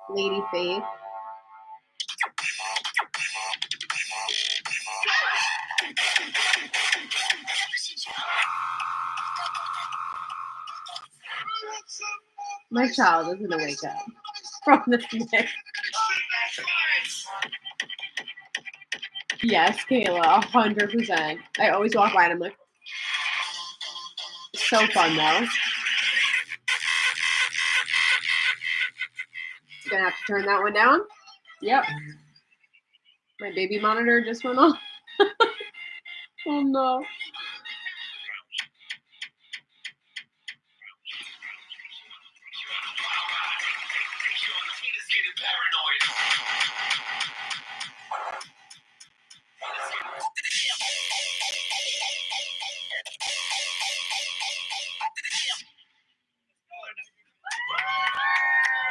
Lady Faith. My child is gonna wake up from this mix. Yes, Kayla, 100%. I always walk by and I'm like, so fun though. Gonna have to turn that one down. Yep. My baby monitor just went off. Oh no.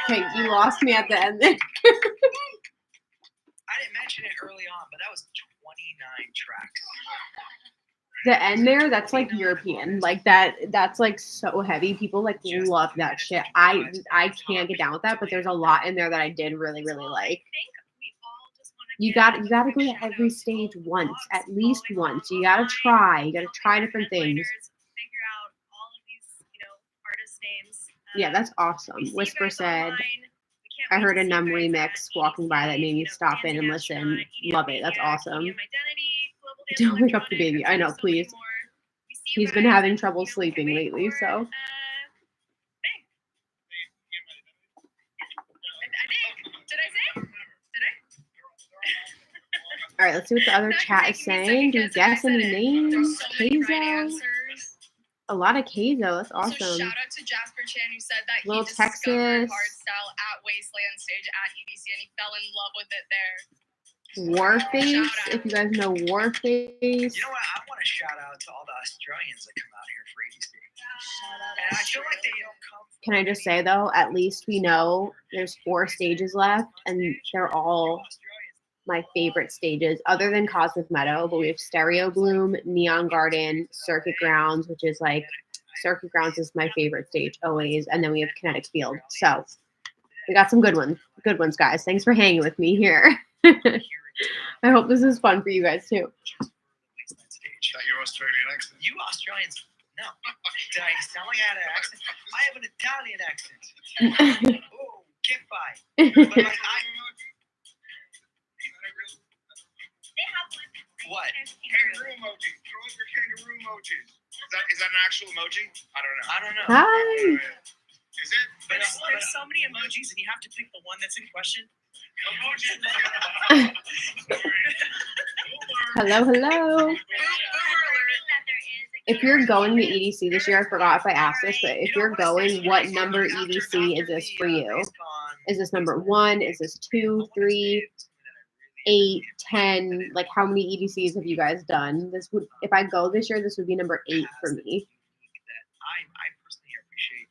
Okay, you lost me at the end there. I didn't mention it early on, but that was 29 tracks. The end there, that's like European. Like that's like so heavy. People like love that shit. I can't get down with that, but there's a lot in there that I did really, really like. You gotta go to every stage once, at least once. You gotta try. You gotta try different things. Figure out all of these, artist names. Yeah, that's awesome. Whisper said, I heard a Numb remix walking by that made me stop in and listen. Love it. That's awesome. Don't wake up the baby. I know, please. He's been having trouble sleeping lately, so. Did I say? All right, let's see what the other chat is saying. Do you guess any names? Keizo. A lot of Keizo. That's awesome. So shout out to Jasper Chan, who said that Little he discovered Texas. hardstyle at Wasteland stage at EDC and he fell in love with it there. Warface, if you guys know Warface. You know what? I want to shout out to all the Australians that come out here for EDC. And I feel like they don't come. Can I just say though, at least we know there's 4 stages left, and they're all my favorite stages, other than Cosmic Meadow. But we have Stereo Bloom, Neon Garden, Circuit Grounds, which is like Circuit Grounds is my favorite stage always, and then we have Kinetic Field. So we got some good ones, guys. Thanks for hanging with me here. I hope this is fun for you guys too. That your Australian accent? You Australians, no. Did I sound like I had an accent? I have an Italian accent. Oh, get by. But like They have one. what? Kangaroo emoji. Throw up your kangaroo emojis. Is that an actual emoji? I don't know. I don't know. Hi. Is it? There's so many emojis, and you have to pick the one that's in question. Hello. If you're going to EDC this year, I forgot if I asked this, but if you're going, what number EDC is this for you? Is this number 1? Is this 2, 3, 8, 10? Like, how many EDCs have you guys done? This would, if I go this year, this would be number 8 for me. I personally appreciate.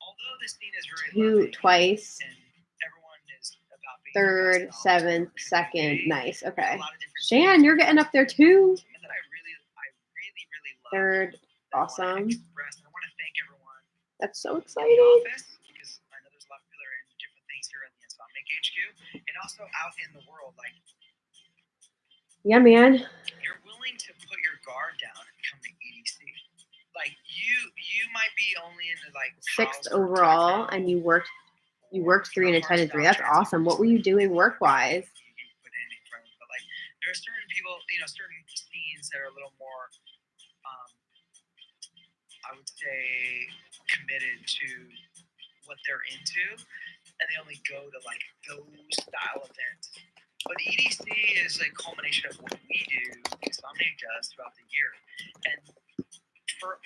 Although this scene is very 2 twice. and everyone is about being 3rd, themselves, 7th, 2nd. Nice. Okay. a lot of different Shan, you're getting up there too. and that I really love. 3rd. that I wanna Awesome. express. I want to thank everyone That's so in the exciting. office because I know there's a lot of people that are into different things here in the Insomniac HQ and also out in the world. Like Yeah, man. you're willing to put your guard down and come to EDC. Like you might be only into like 6th house or overall, techno and you worked or 3 and attended 3. That's hardstyle awesome. tracks. What were you doing work-wise? You put in front of it. But like there are certain people, certain scenes that are a little more I would say committed to what they're into, and they only go to like those style events. But EDC is a culmination of what we do, Insomniac does throughout the year, and for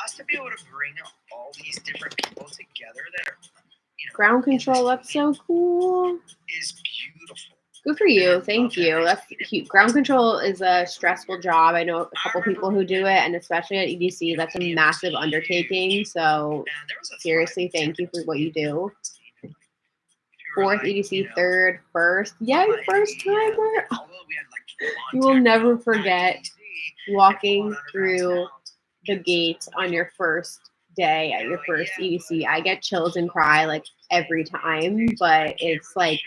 us to be able to bring all these different people together that are, Ground control. That's so cool. is beautiful. Good for you. Thank you. That's cute. Ground control is a stressful job. I know a couple people who do it, and especially at EDC, that's a massive undertaking. So And there was a seriously, time- thank you for what you do. If you were 4th like, EDC, 3rd, 1st. Yeah, your first timer. although we had, like, You will never contact forget at EDC, walking and through sounds. the gates on your first day at your first EDC. I get chills and cry like every time, but it's like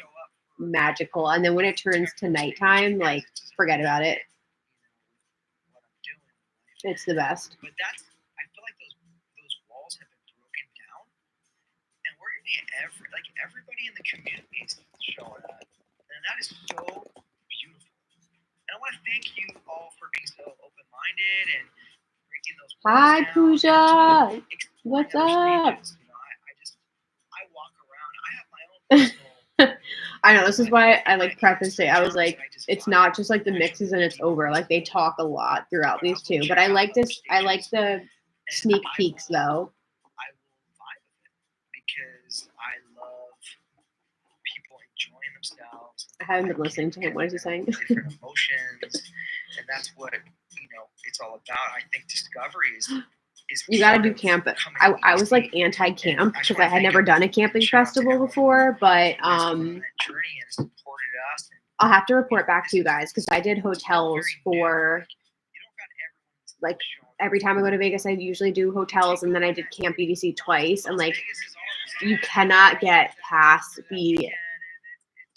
magical. And then when it turns to nighttime, like forget about it. It's the best. But that's, I feel like those walls have been broken down, and we're getting everybody in the community is showing up, and that is so beautiful. And I want to thank you all for being so open-minded and breaking those walls Hi, down Pooja. and exploring What's other up? stages. I walk around. I have my own personal. I know, this is why I like preface it. I was like, it's not just like the mixes and it's over. Like they talk a lot throughout these two. But I like this. I like the sneak peeks though. I will vibe with it because I love I haven't been listening to him. What is he saying? Different emotions, and that's what it's all about. I think discovery is you got to do camp. I was like anti-camp because I had never done a camping festival before, but I'll have to report back to you guys because I did hotels for like every time I go to Vegas. I usually do hotels, and then I did Camp EDC twice, and like you cannot get past the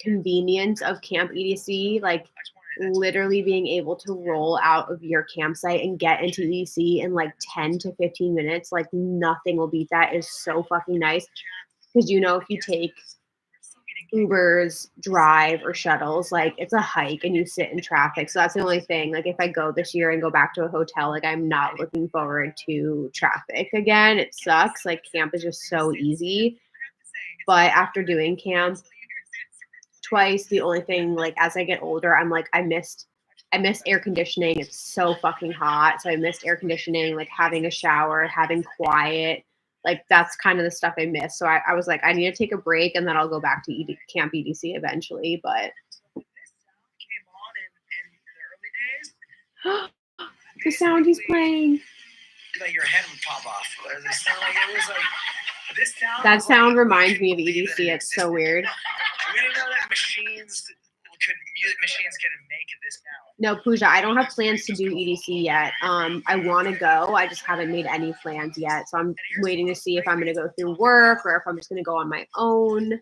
convenience of Camp EDC, like literally being able to roll out of your campsite and get into EDC in like 10 to 15 minutes. Like nothing will beat that. Is so fucking nice because if you take Ubers, drive, or shuttles, like it's a hike and you sit in traffic. So that's the only thing. Like if I go this year and go back to a hotel, like I'm not looking forward to traffic again. It sucks. Like camp is just so easy. But after doing camp twice, the only thing, like as I get older, I'm like I miss air conditioning. It's so fucking hot. So I missed air conditioning, like having a shower, having quiet. Like that's kind of the stuff I miss. So I was like, I need to take a break and then I'll go back to Camp EDC eventually. But the sound he's playing. Like your head would pop off. That sound reminds me of EDC. It's so weird. We didn't know that machines couldn't make this now. No, Pooja, I don't have plans to do EDC yet. I want to go. I just haven't made any plans yet. So I'm waiting to see if I'm going to go through work or if I'm just going to go on my own.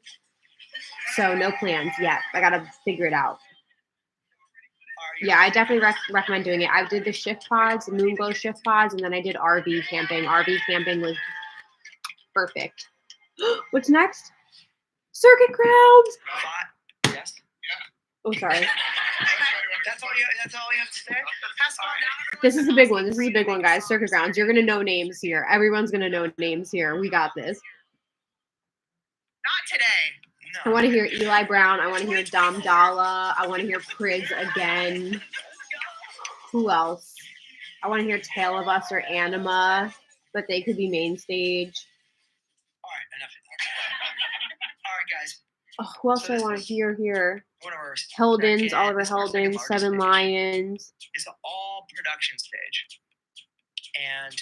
So no plans yet. I got to figure it out. Yeah, I definitely recommend doing it. I did the shift pods, the Moonglow shift pods, and then I did RV camping. RV camping was perfect. What's next? Circuit grounds. Yes. Oh, sorry. That's all you have to say? This is a big one. This is a big one, guys. Circuit grounds. You're going to know names here. Everyone's going to know names here. We got this. Not today. I want to hear Eli Brown. I want to hear Dom Dalla. I want to hear Prids again. Who else? I want to hear Tale of Us or Anima, but they could be main stage. All right, enough of that. All right, guys. Oh, who else do I want to hear here? One of our Heldens, Oliver Heldens, Seven Lions. It's an all production stage. And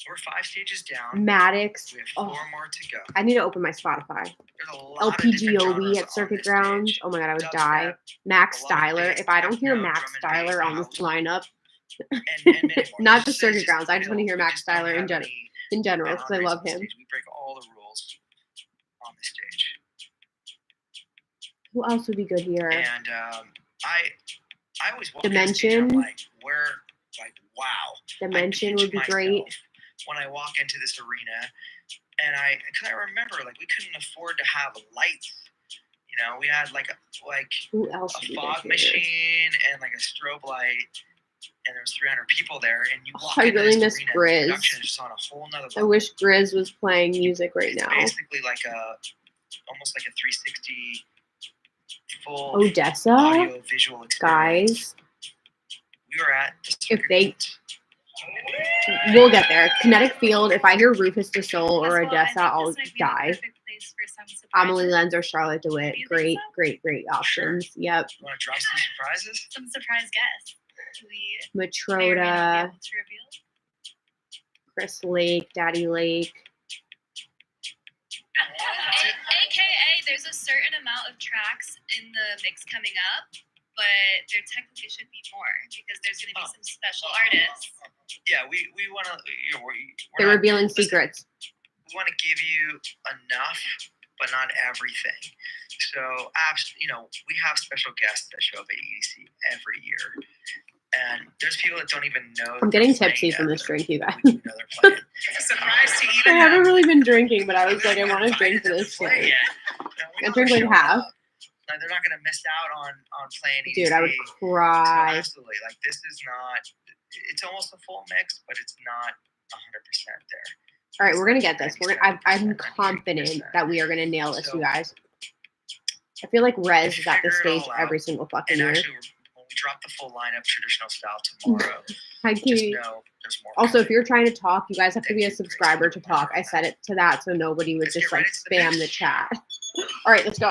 we're 5 stages down. Maddox. We have 4 more to go. I need to open my Spotify. There's a lot LPGOB at Circuit Grounds. Oh my god, I would die. Max Styler. If I don't hear Max Styler on this lineup, not just Circuit Grounds, I just want to hear Max Styler in general because I love him. We break all the rules on the stage. Who else would be good here? And I always walk Dimension. I'm like, wow. Dimension would be great. When I walk into this arena, and because I remember, like, we couldn't afford to have lights. We had who else a fog machine and like a strobe light, and there was 300 people there, and you walk I really miss arena, Grizz. production is just on a whole nother level. I wish Grizz was playing music right It's now. basically like almost like a 360 full Odessa, audio visual experience. guys. We were at the We'll get there. Kinetic Field. If I hear Rufus Du Sol or Odessa, I'll die. Amelie Lenz or Charlotte DeWitt. Great options. Yep. You want to drop some surprises? Some surprise guests. Matroda, Chris Lake, Daddy Lake. AKA, there's a certain amount of tracks in the mix coming up, but there technically should be more because there's going to be some special artists. Yeah, we want to. They're revealing secrets. We want to give you enough, but not everything. So, we have special guests that show up at EDC every year, and there's people that don't even know. I'm getting tipsy from this drink, you guys. It's a surprise to even. I haven't really been drinking, but I was like, I want to drink for this thing. I drink like half. They're not going to miss out on playing EDC. Dude, I would cry. So absolutely. Like, this is not, it's almost a full mix, but it's not 100% there. All right, we're going to get this. I'm confident that we are going to nail this, you guys. I feel like Rez is at this stage every single fucking year. Actually, when we drop the full lineup, traditional style, tomorrow, Hi, just Katie. know there's more. Also, if you're trying to talk, you guys have to be a subscriber to talk. I set it to that so nobody would just like spam the chat. All right, let's go.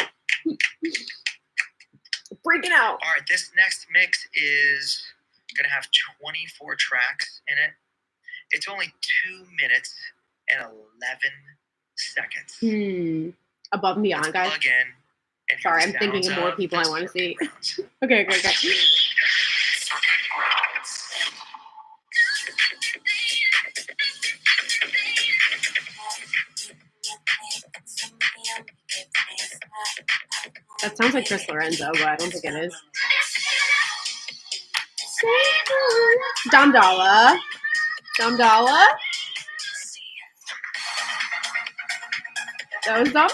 Freaking out. All right, this next mix is gonna have 24 tracks in it. It's only 2 minutes and 11 seconds. Above and beyond, Let's guys. plug in and Sorry, hear I'm the thinking sounds of more of people I the want to see. circuit rounds. Okay. That sounds like Chris Lorenzo, but I don't think it is. Domdala. That was Domdala.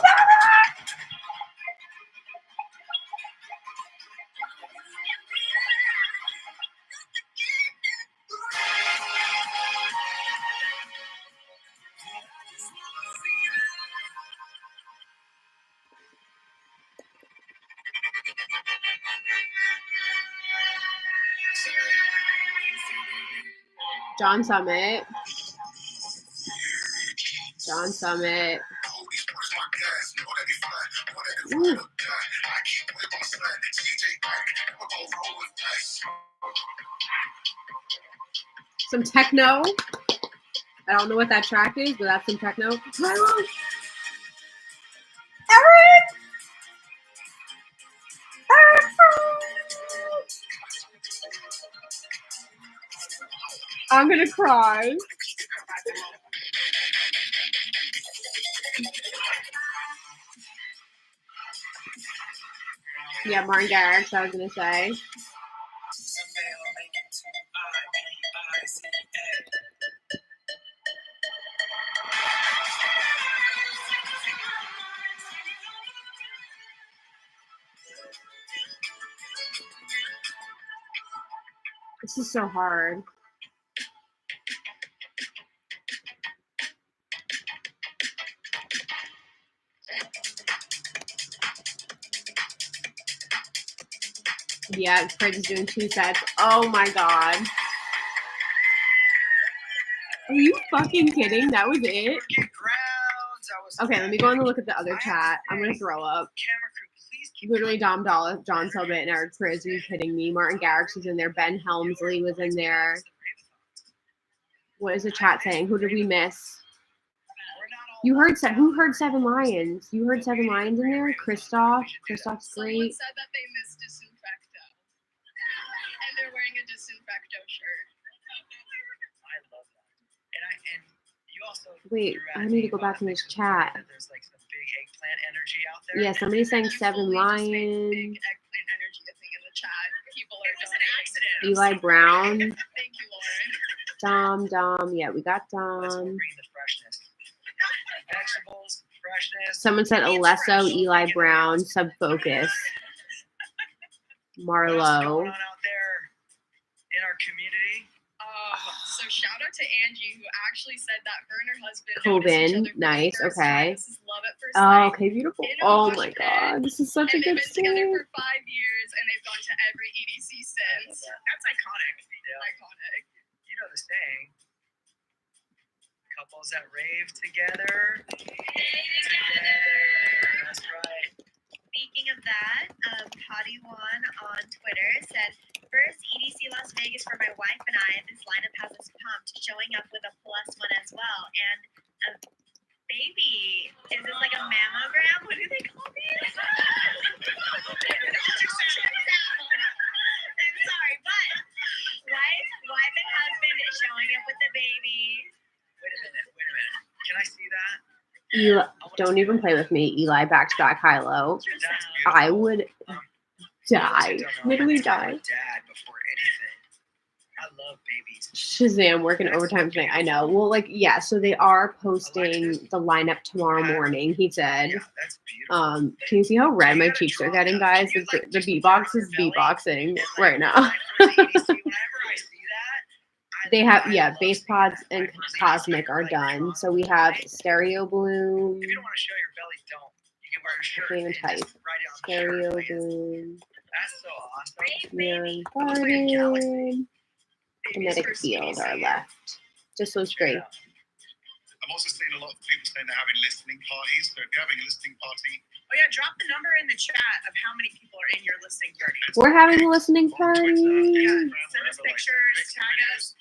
John Summit. Ooh. Some techno. I don't know what that track is, but that's some techno. Eric! I'm gonna cry. Yeah, Martin Garrix, I was gonna say. This is so hard. Yeah, Fred is doing 2 sets. Oh my god. Are you fucking kidding? That was it? Okay, let me go and look at the other chat. I'm gonna throw up. Literally Dom Dollar, John Selbit, and Eric Priz. Are you kidding me? Martin Garrix was in there. Ben Helmsley was in there. What is the chat saying? Who did we miss? You heard who heard Seven Lions? You heard Seven Lions in there? Christoph. Christoph's great. Someone said that they missed Disinfecto. And they're wearing a Disinfecto shirt. I love that. And you also Wait, I need to go back in this chat. There's like some big eggplant energy out there. Yeah, somebody's saying Seven Big Lions. eggplant energy thing in the chat. People are just an accident. Eli Brown. Thank you, Lauren. Dom. Yeah, we got Let's Dom. bring the freshness. Vegetables, freshness. Someone said Alesso, Eli Brown, Subfocus, What's Marlowe. going on out there in our community? So shout out to Angie, who actually said that her and her husband Coben, noticed each other for the nice, first okay. time. This is love at first Oh, sight. okay, beautiful. In a Oh mosh my pit. god, this is such a And they've good been together story. for 5 years, and they've gone to every EDC since. That's iconic. Yeah. Iconic. You know the saying. Couples that rave together. That's right. Speaking of that, Patty One on Twitter said, first EDC Las Vegas for my wife and I. This lineup has us pumped, showing up with a +1 as well. And a baby. Is this like a mammogram? What do they call these? I'm sorry, but wife and husband is showing up with the baby. Wait a minute. Can I see that? Eli, don't even play with me, Eli. Back high-low. I would die. Literally die. Dad before anything. I love babies. Shazam working overtime tonight. I know. Well, like, yeah, so they are posting the lineup tomorrow morning, he said. Yeah, that's beautiful. Can you see how red my cheeks are getting, guys? The beatbox is beatboxing right now. Whenever I see that, They have, yeah, bass pods and cosmic are done. So we have stereo bloom, if you don't want to show your belly, don't. You can wear a shirt. can't even and type. just write it on the stereo shirt. Like, bloom, that's so awesome. neon garden, kinetic field are left. Just those three. I'm also seeing a lot of people saying they're having listening parties. So if you're having a listening party, Oh yeah, drop the number in the chat of how many people are in your listening party. We're having a listening party. Yeah, send us pictures, tag us.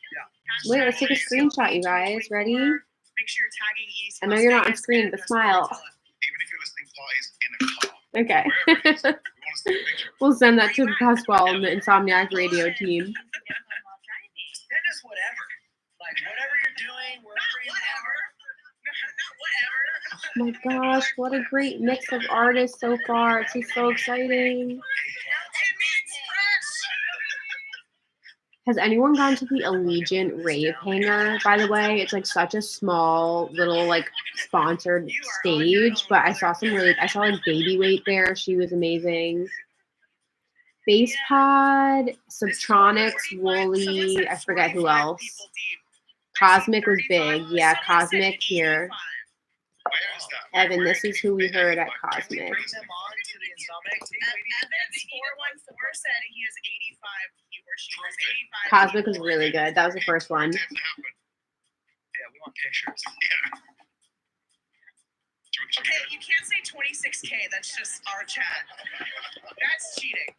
Wait, let's take a screenshot, you guys. Ready? Make sure you're tagging EDC. I know you're not on screen, but smile. Even if you're listening parties in a car. Okay. Wherever it is, we want to see a picture. We'll send that to Pasquale and the Insomniac Radio team. Send us whatever. Like, whatever you're doing, wherever you're Oh my gosh, what a great mix of artists so far. It's just so exciting. Has anyone gone to the Allegiant rave hangar, by the way? It's like such a small little like sponsored stage, but I saw like Baby Weight there. She was amazing. Bass Pod, Subtronics, Wooly, I forget who else. Cosmic was big. Yeah, Cosmic here. Evan, this is who we heard at Cosmic. Bring them on to the Insomniac team. Evans 414 said he has 85. He or she has 85. Cosmic was really good. That was the first one. Yeah, we want pictures. Okay, you can't say 26K. That's just our chat. That's cheating.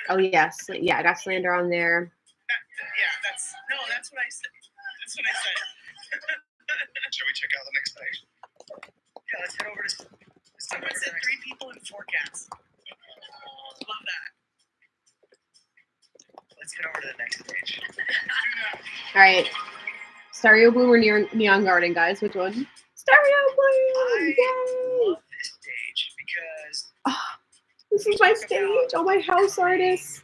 Oh yes, yeah, I got Slander on there. That's what I said. That's what I said. Shall we check out the next stage? Yeah, let's head over to. Someone said 3 people in forecast. Love that. Let's head over to the next stage. All right, Stereo Bloom or Neon Garden, guys? Which one? Stereo Bloom! I Yay! love this stage because This is my stage. All my house artists.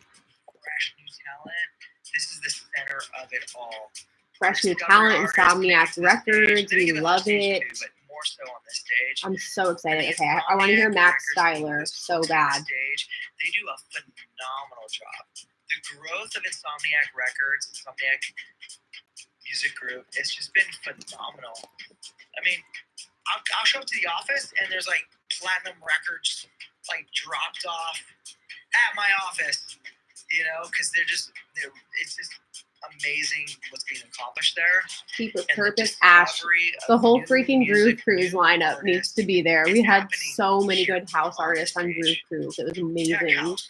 fresh new talent. This is the center of it all. Fresh new talent, Insomniac Records. We love it. But more so on this stage. I'm so excited. Okay, I want to hear Max Styler so bad. They do a phenomenal job. The growth of Insomniac Records, Insomniac Music Group, it's just been phenomenal. I mean, I'll show up to the office and there's like platinum records like dropped off at my office, you know, because it's just amazing what's being accomplished there. Keep with And Purpose, the Ash. discovery The of whole new freaking Groove music, Cruise new lineup artists. needs to be there. We It's had happening so many here good house on artists on stage. Groove Cruise. It was Tech amazing. house,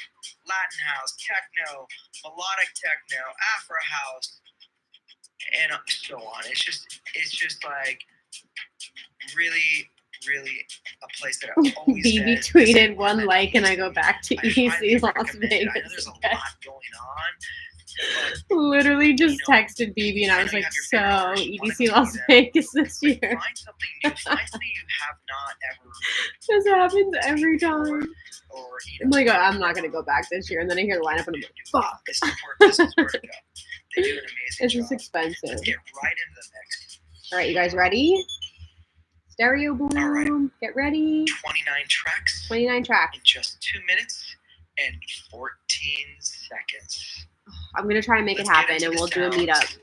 Latin house, techno, melodic techno, Afro house, and so on. It's just like really a place that I've always BB said, tweeted one like and I go back to I highly EDC Las recommend it. I know Vegas. there's a lot going on, but Literally just texted BB and I was like, so EDC Las Vegas this year. find something new, find something you have not ever This happens every time. or I'm like, oh, I'm not gonna go back this year, and then I hear the lineup and I'm like, fuck. This is where to go. They do an amazing It's job. just expensive. Let's get right into the mix. All right, you guys ready? Stereo Bloom, All right. get ready. 29 tracks 29 tracks. in just 2 minutes and 14 seconds. I'm gonna try and make it Let's get happen, into and the we'll do a sounds meetup.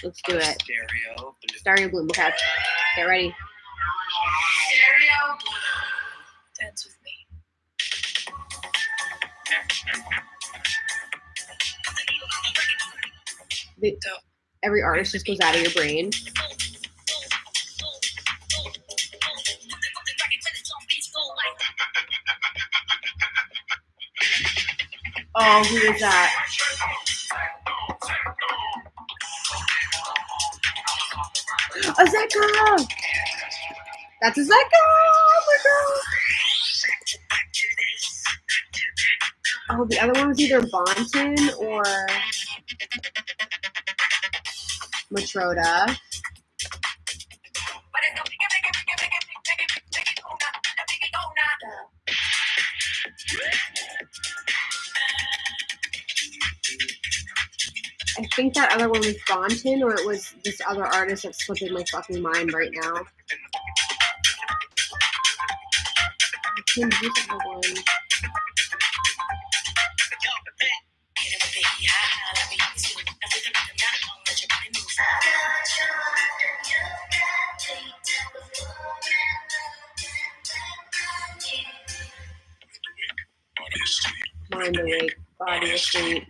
Let's do of it. Stereo Blue. Stereo Bloom, okay. Get ready. Stereo Blue. Dance with me. Every artist just goes out of your brain. Oh, who is that? Azeka! That's Azeka! Oh my god! Oh, the other one was either Bonton or Matroda. I think that other one was Bonton, or it was this other artist that's slipping my fucking mind right now. I can't do the other one. Mind awake, body asleep.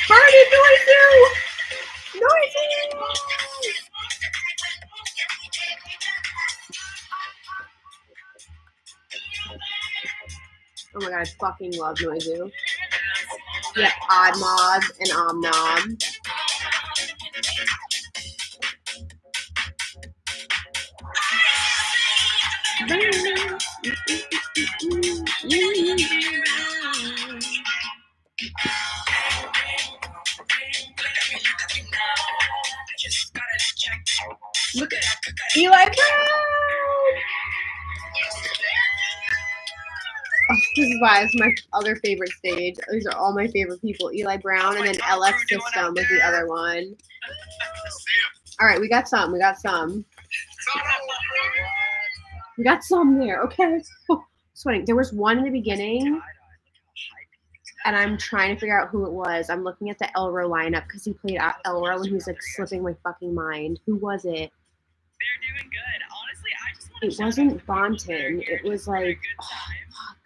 Party noise! God, I fucking love Noizu. Yeah, Odd Mob and Om Nom. Look at Eli Brown. Oh, this is why it's my other favorite stage. These are all my favorite people. Eli Brown and then LF System was the other one. All right, we got some. We got some. We got some there. Okay. Oh, sweating. There was one in the beginning, and I'm trying to figure out who it was. I'm looking at the Elro lineup because he played Elro and he was like slipping my fucking mind. Who was it? They're doing good. Honestly, I just want to It wasn't Bonton. It was like, oh, fuck.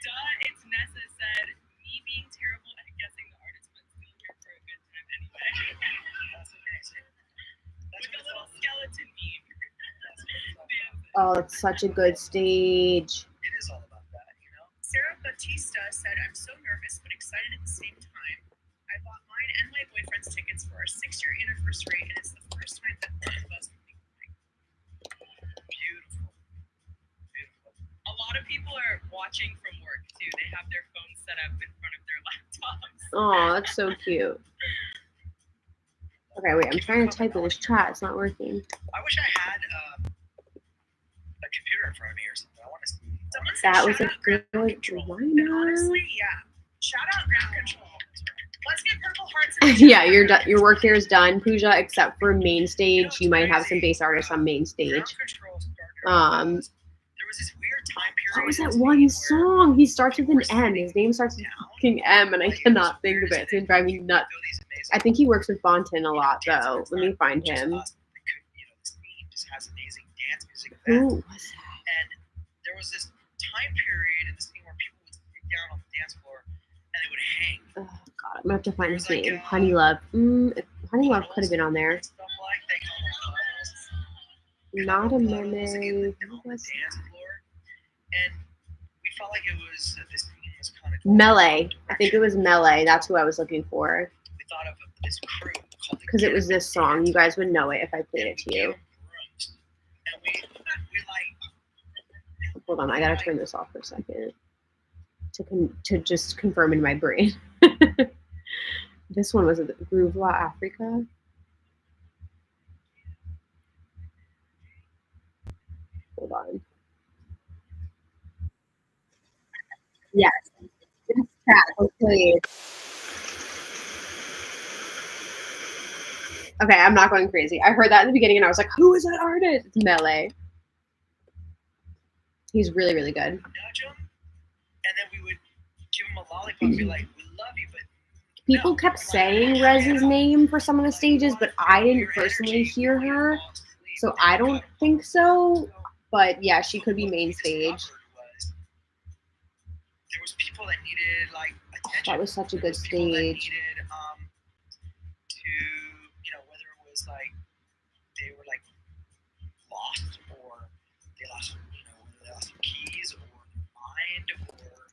Duh, it's Nessa said, me being terrible at guessing the artist, but still here for a good time anyway. That's amazing. With a little skeleton meme. Oh, it's such a good stage. It is all about that, you know? Sarah Batista said, I'm so nervous but excited at the same time. I bought mine and my boyfriend's tickets for our 6-year anniversary, and it's the first time that both of us will be going. Beautiful. Beautiful. A lot of people are watching from work too. They have their phones set up in front of their laptops. Oh, that's so cute. Okay, wait, I'm trying to type in this chat. It's not working. I wish I had a computer in front of me or something. I want to see. Someone said, That was shout a out Ground good Control. lineup. And honestly, yeah. Shout out Ground Control. Let's get purple hearts in the Yeah, your work here is done, Pooja, except for main stage. You might have some bass artists on main stage. Ground Control started because there was this weird time period. What was in that this one game song? He starts with where an M. His name starts with down, fucking M, and I like, cannot it think was of it. weird It's gonna drive me nuts. feel these amazing I think he works with Bonton a lot, dance though. events Let me that find just him. us, that could, you know, this team just has amazing dance music Who events. was that? And there was this time period in this thing where people would sit down on the dance floor and they would hang. Oh, God, I'm gonna have to find his It was like, name. Honey Love. Honey Love could have been on there. Stuff like they call them puddles. Not a Puddles meme. on Who the was dance floor. And we felt like it was this team was kind of Melee. I think it was Melee. That's who I was looking for. We thought of this crew called the Because it was this song. You guys would know it if I played it to you. And we like Hold on, I gotta turn this off for a second to just confirm in my brain. This one was it Groove Law Africa. Hold on. Yes. This track was played. Okay, I'm not going crazy. I heard that in the beginning and I was like, who is that artist? It's Melee. He's really, really good. nudge him, and then we would give him a lollipop and be like, we love you, but People no, kept like, saying I Rez's don't name for some of the want stages, but I didn't your personally energy hear when you her, fall asleep. so I don't think so. But yeah, she could be main stage. There was people that needed like attention. That was such a There good was people that stage. needed to, you know, whether it was like they were like lost or they lost, you know, they lost their keys or their mind or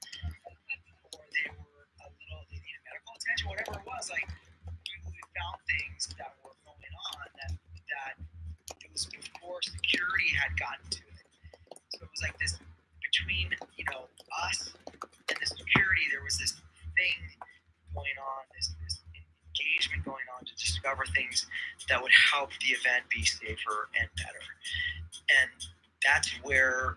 they were a little, they needed medical attention, whatever it was. Like we found things that were going on that it was before security had gotten to it. So it was like this between, you know, us and the security, there was this thing going on, this engagement going on to discover things that would help the event be safer and better. And that's where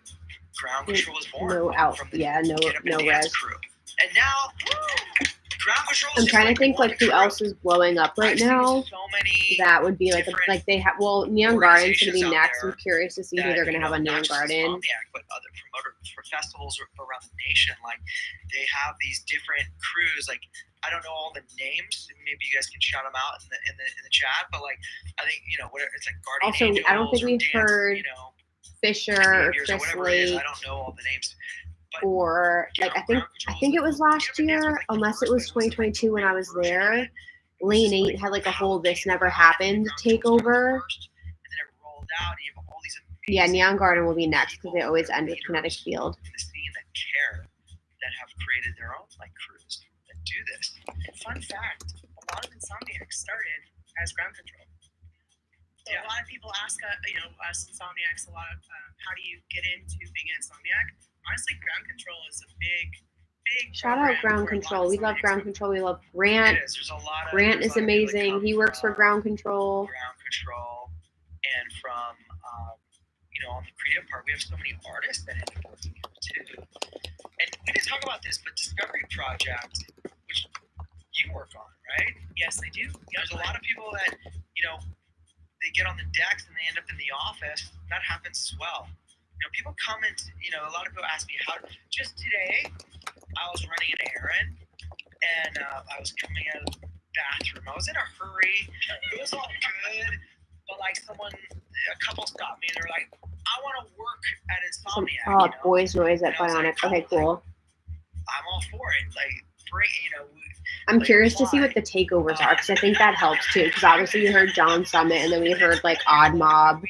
Ground Control was born. No out, from the yeah, no Get Up and Dance Rez. crew. And now, Ground Control I'm is trying to like think one like who crew. else is blowing up right I've seen now. so many That would be like different they have. Well, Neon Garden's gonna be organizations out next. there I'm curious to see who that, they're gonna you have know, on Neon not just Garden. Insomniac, but other promoters for festivals around the nation. Like they have these different crews. Like I don't know all the names. Maybe you guys can shout them out in the chat. But like I think you know whatever it's like Guardian Also, Angels. I don't think or we've Dance, heard you know, Fisher or Saviors Chris whatever it is. Lake I don't know all the names. But or you like know, I think Ground Control it is was like- last Get Up and Dance year, was, like, the unless it first, was but it wasn't, like, 2022 when I was version of there. it. Lane 8 had like a whole This Never Happened takeover. Yeah, Neon Garden will be next because they always end with Kinetic Field. In the scene that care that have created their own like crews that do this. Fun fact: a lot of Insomniacs started as ground control. So a lot of people ask, us Insomniacs, a lot of how do you get into being an Insomniac? Honestly, ground control is a big Shout out Ground Control. We love Ground Control. We love Grant. It is. There's a lot of Grant is amazing. He works for Ground Control. Ground Control, and from on the creative part, we have so many artists that end up working here too. And we didn't talk about this, but Discovery Project, which you work on, right? Yes, they do. There's a lot of people that they get on the decks and they end up in the office. That happens as well. People come and a lot of people ask me how. Just today, I was running an errand and I was coming out of the bathroom. I was in a hurry. It was all good, but like a couple stopped me and they're like, "I want to work at Insomniac." Boys Noise at Bionic. Okay, cool. I'm all for it. Like, bring I'm curious to see what the takeovers are because I think that helps too. Because obviously we heard John Summit and then we heard like Odd Mob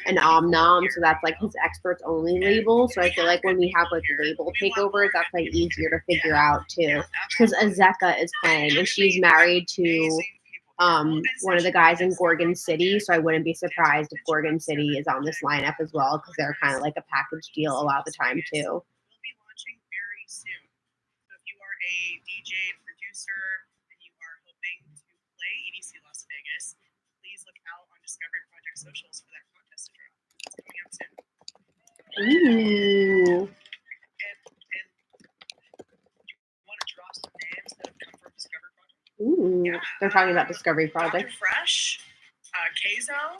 and Omnom, so that's like his experts only label. So I feel like when we have like label takeovers, that's like easier to figure out too. Because Azeka is playing and she's married to one of the guys in Gorgon City, so I wouldn't be surprised if Gorgon City is on this lineup as well because they're kind of like a package deal a lot of the time too. We'll be launching very soon. So if you are a DJ and producer and you are hoping to play EDC Las Vegas, please look out on Discovery Project socials for that contest to drop. It's coming out soon. Ooh. And you want to draw some names that have come from Discovery Project? Ooh. Yeah. They're talking about Discovery Project. Dr. Fresh, Keizo,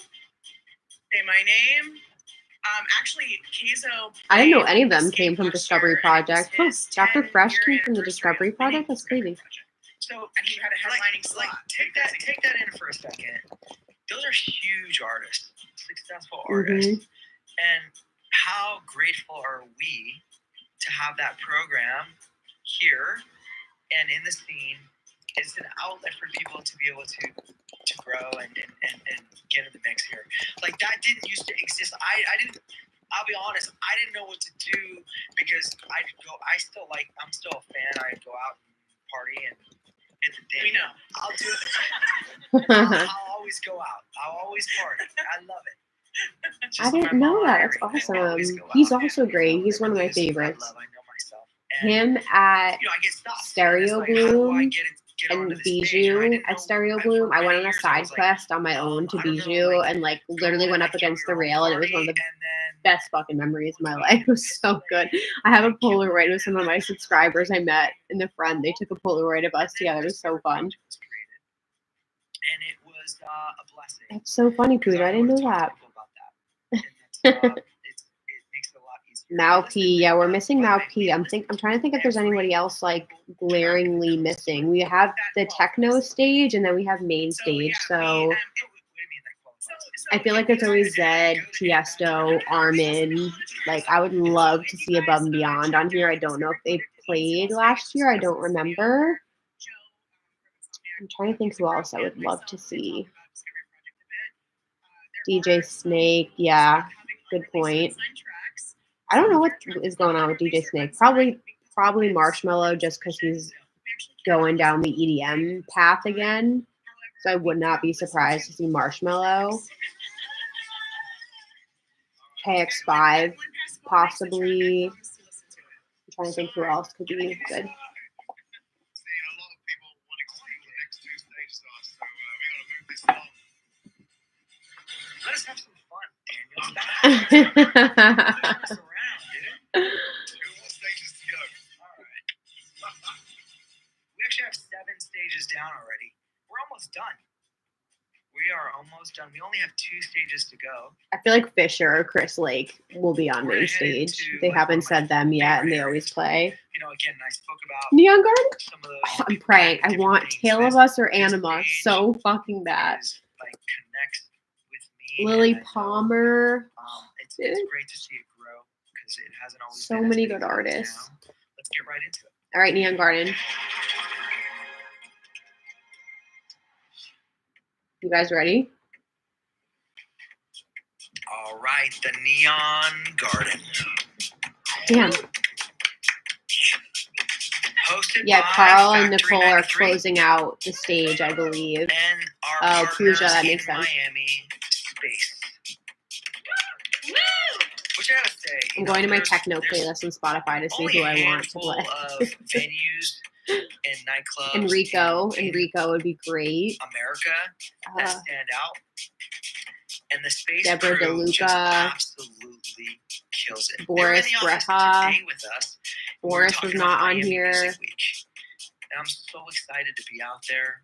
Say My Name. Actually, Keizo. I didn't know any of them came from Discovery Project. Huh. Dr. Fresh came from the Discovery Project? That's crazy. So, and he had a headlining slot. Take that in for a second. Those are huge artists, successful artists. And how grateful are we to have that program here and in the scene? It's an outlet for people to be able to grow and get in the mix here. Like that didn't used to exist. I'll be honest, I didn't know what to do because I'm still a fan. I'd go out and party and hit the day. We know. I'll do it. I'll always go out. I'll always party. I love it. I didn't know that. That's awesome. He's also great. He's one of my favorites. I know myself. Him at I get stopped. Stereo Like, how do I Bloom get and Bijou at Stereo Bloom. I went on a side quest on my own to Bijou and like literally went up against the rail, and it was one of the best fucking memories of my life. It was so good. I have a Polaroid with some of my subscribers I met in the front. They took a Polaroid of us together. It was so fun. And it was a blessing. That's so funny, Pooja. I didn't know that. Mao P, yeah, we're missing Mao P. I'm trying to think if there's anybody else like glaringly missing. We have the techno stage and then we have main stage. So I feel like it's always Zed, Tiesto, Armin. Like I would love to see Above and Beyond on here. I don't know if they played last year. I don't remember. I'm trying to think who else I would love to see. DJ Snake, yeah, good point. I don't know what is going on with DJ Snake. Probably Marshmello, just because he's going down the EDM path again. So I would not be surprised to see Marshmello. KX5, possibly. I'm trying to think who else could be good. Let us have some fun, Daniel. We actually have 7 stages down already. We're almost done. We are almost done. We only have 2 stages to go. I feel like Fisher or Chris Lake will be on main stage. They haven't said them yet, and they always play. Again, I spoke about Neon Garden. Some of Oh, I'm praying. I want Tale of Us or Anima so fucking bad. Like connects with me. Lily Palmer. It's great to see it grow because it hasn't always. So many good artists. Let's get right into it. All right, Neon Garden. You guys ready? All right, the Neon Garden. Damn. Yeah, by Carl and Factory Nicole are 93 closing out the stage, I believe. and our Oh, partners Pooja, that in makes sense. Miami, Space. Which I gotta say, I'm going to my there's- techno there's playlist on Spotify to see only who a I want to handful play. of venues and nightclubs Enrico. in Enrico would be great. America that Uh, stand out. And the Space Deborah crew just DeLuca. absolutely kills it. Boris they were in the office Breha. today with us. We were Boris talking was about not on Miami here. Music Week. And I'm so excited to be out there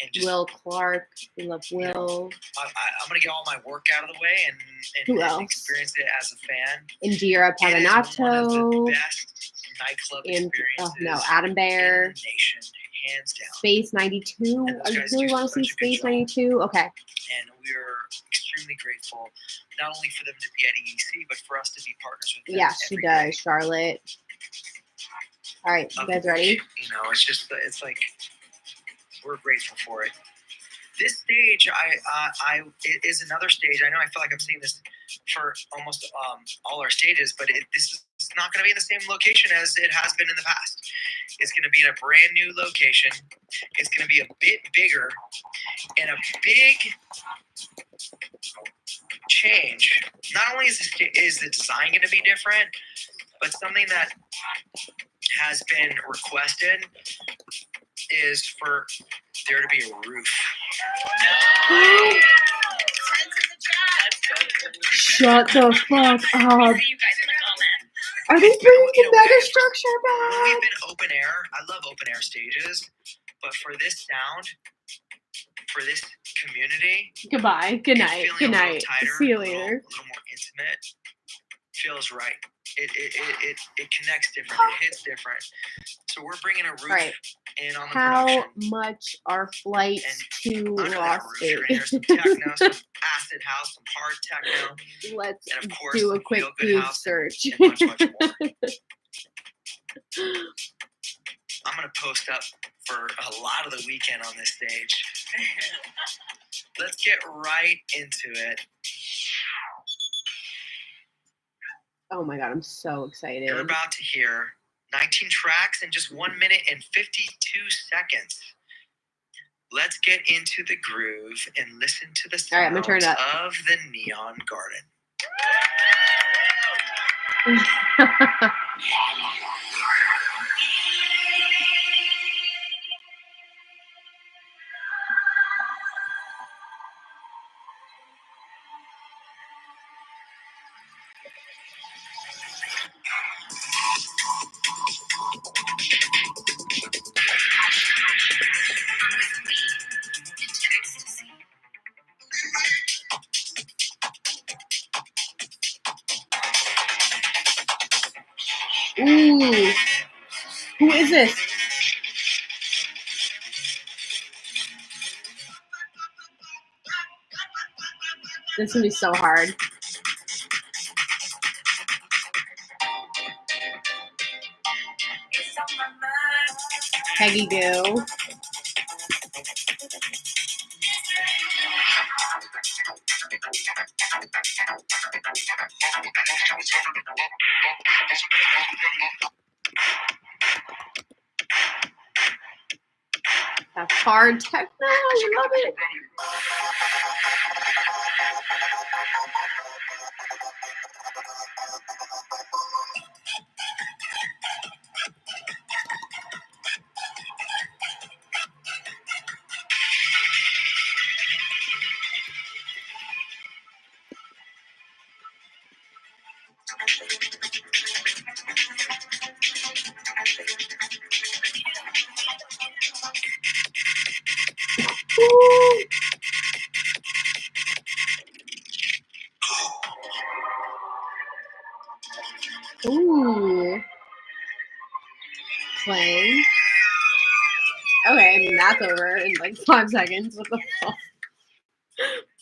and just Will Clark. We love Will. I'm gonna get all my work out of the way Who and else? experience it as a fan. Indira It is one of the Paganato. best nightclub And experiences Adam in Bear. the nation, hands down. Space 92. And those I guys really do want to see such a good Space job. 92. Okay. And we're extremely grateful, not only for them to be at EDC, but for us to be partners with them. Yes, she every day. does, Charlotte. All right, you guys ready? You know, it's like we're grateful for it. This stage, it is another stage. I know I feel like I'm saying this for almost all our stages, but this is not going to be in the same location as it has been in the past. It's going to be in a brand new location. It's going to be a bit bigger, and a big change. Not only is the design going to be different, but something that has been requested is for there to be a roof. Shut the fuck up. You guys in the comments. Are they bringing the You know, mega structure When we've back? been open air, I love open air stages, but for this sound, for this community, Goodbye. Good and night. feeling Good a little night. tighter, See you a little later. more intimate, feels right. It connects different. It hits different. So we're bringing a roof Right. in on the How production. much are flights to Under that Las roof, you're gonna hear Vegas? some techno, some acid house, some hard techno, Let's and of course, do a some quick feel-good Google house search. and much, much more. I'm gonna post up for a lot of the weekend on this stage. Let's get right into it. Oh my god, I'm so excited. You're about to hear 19 tracks in just 1 minute and 52 seconds. Let's get into the groove and listen to the All right, I'm gonna turn sounds it up. of the Neon Garden. Ooh. Who is this? This is gonna be so hard. Peggy Goo. That hard techno, I love it. Ooh. Playing. Okay, I mean, that's over in like 5 seconds. What the fuck?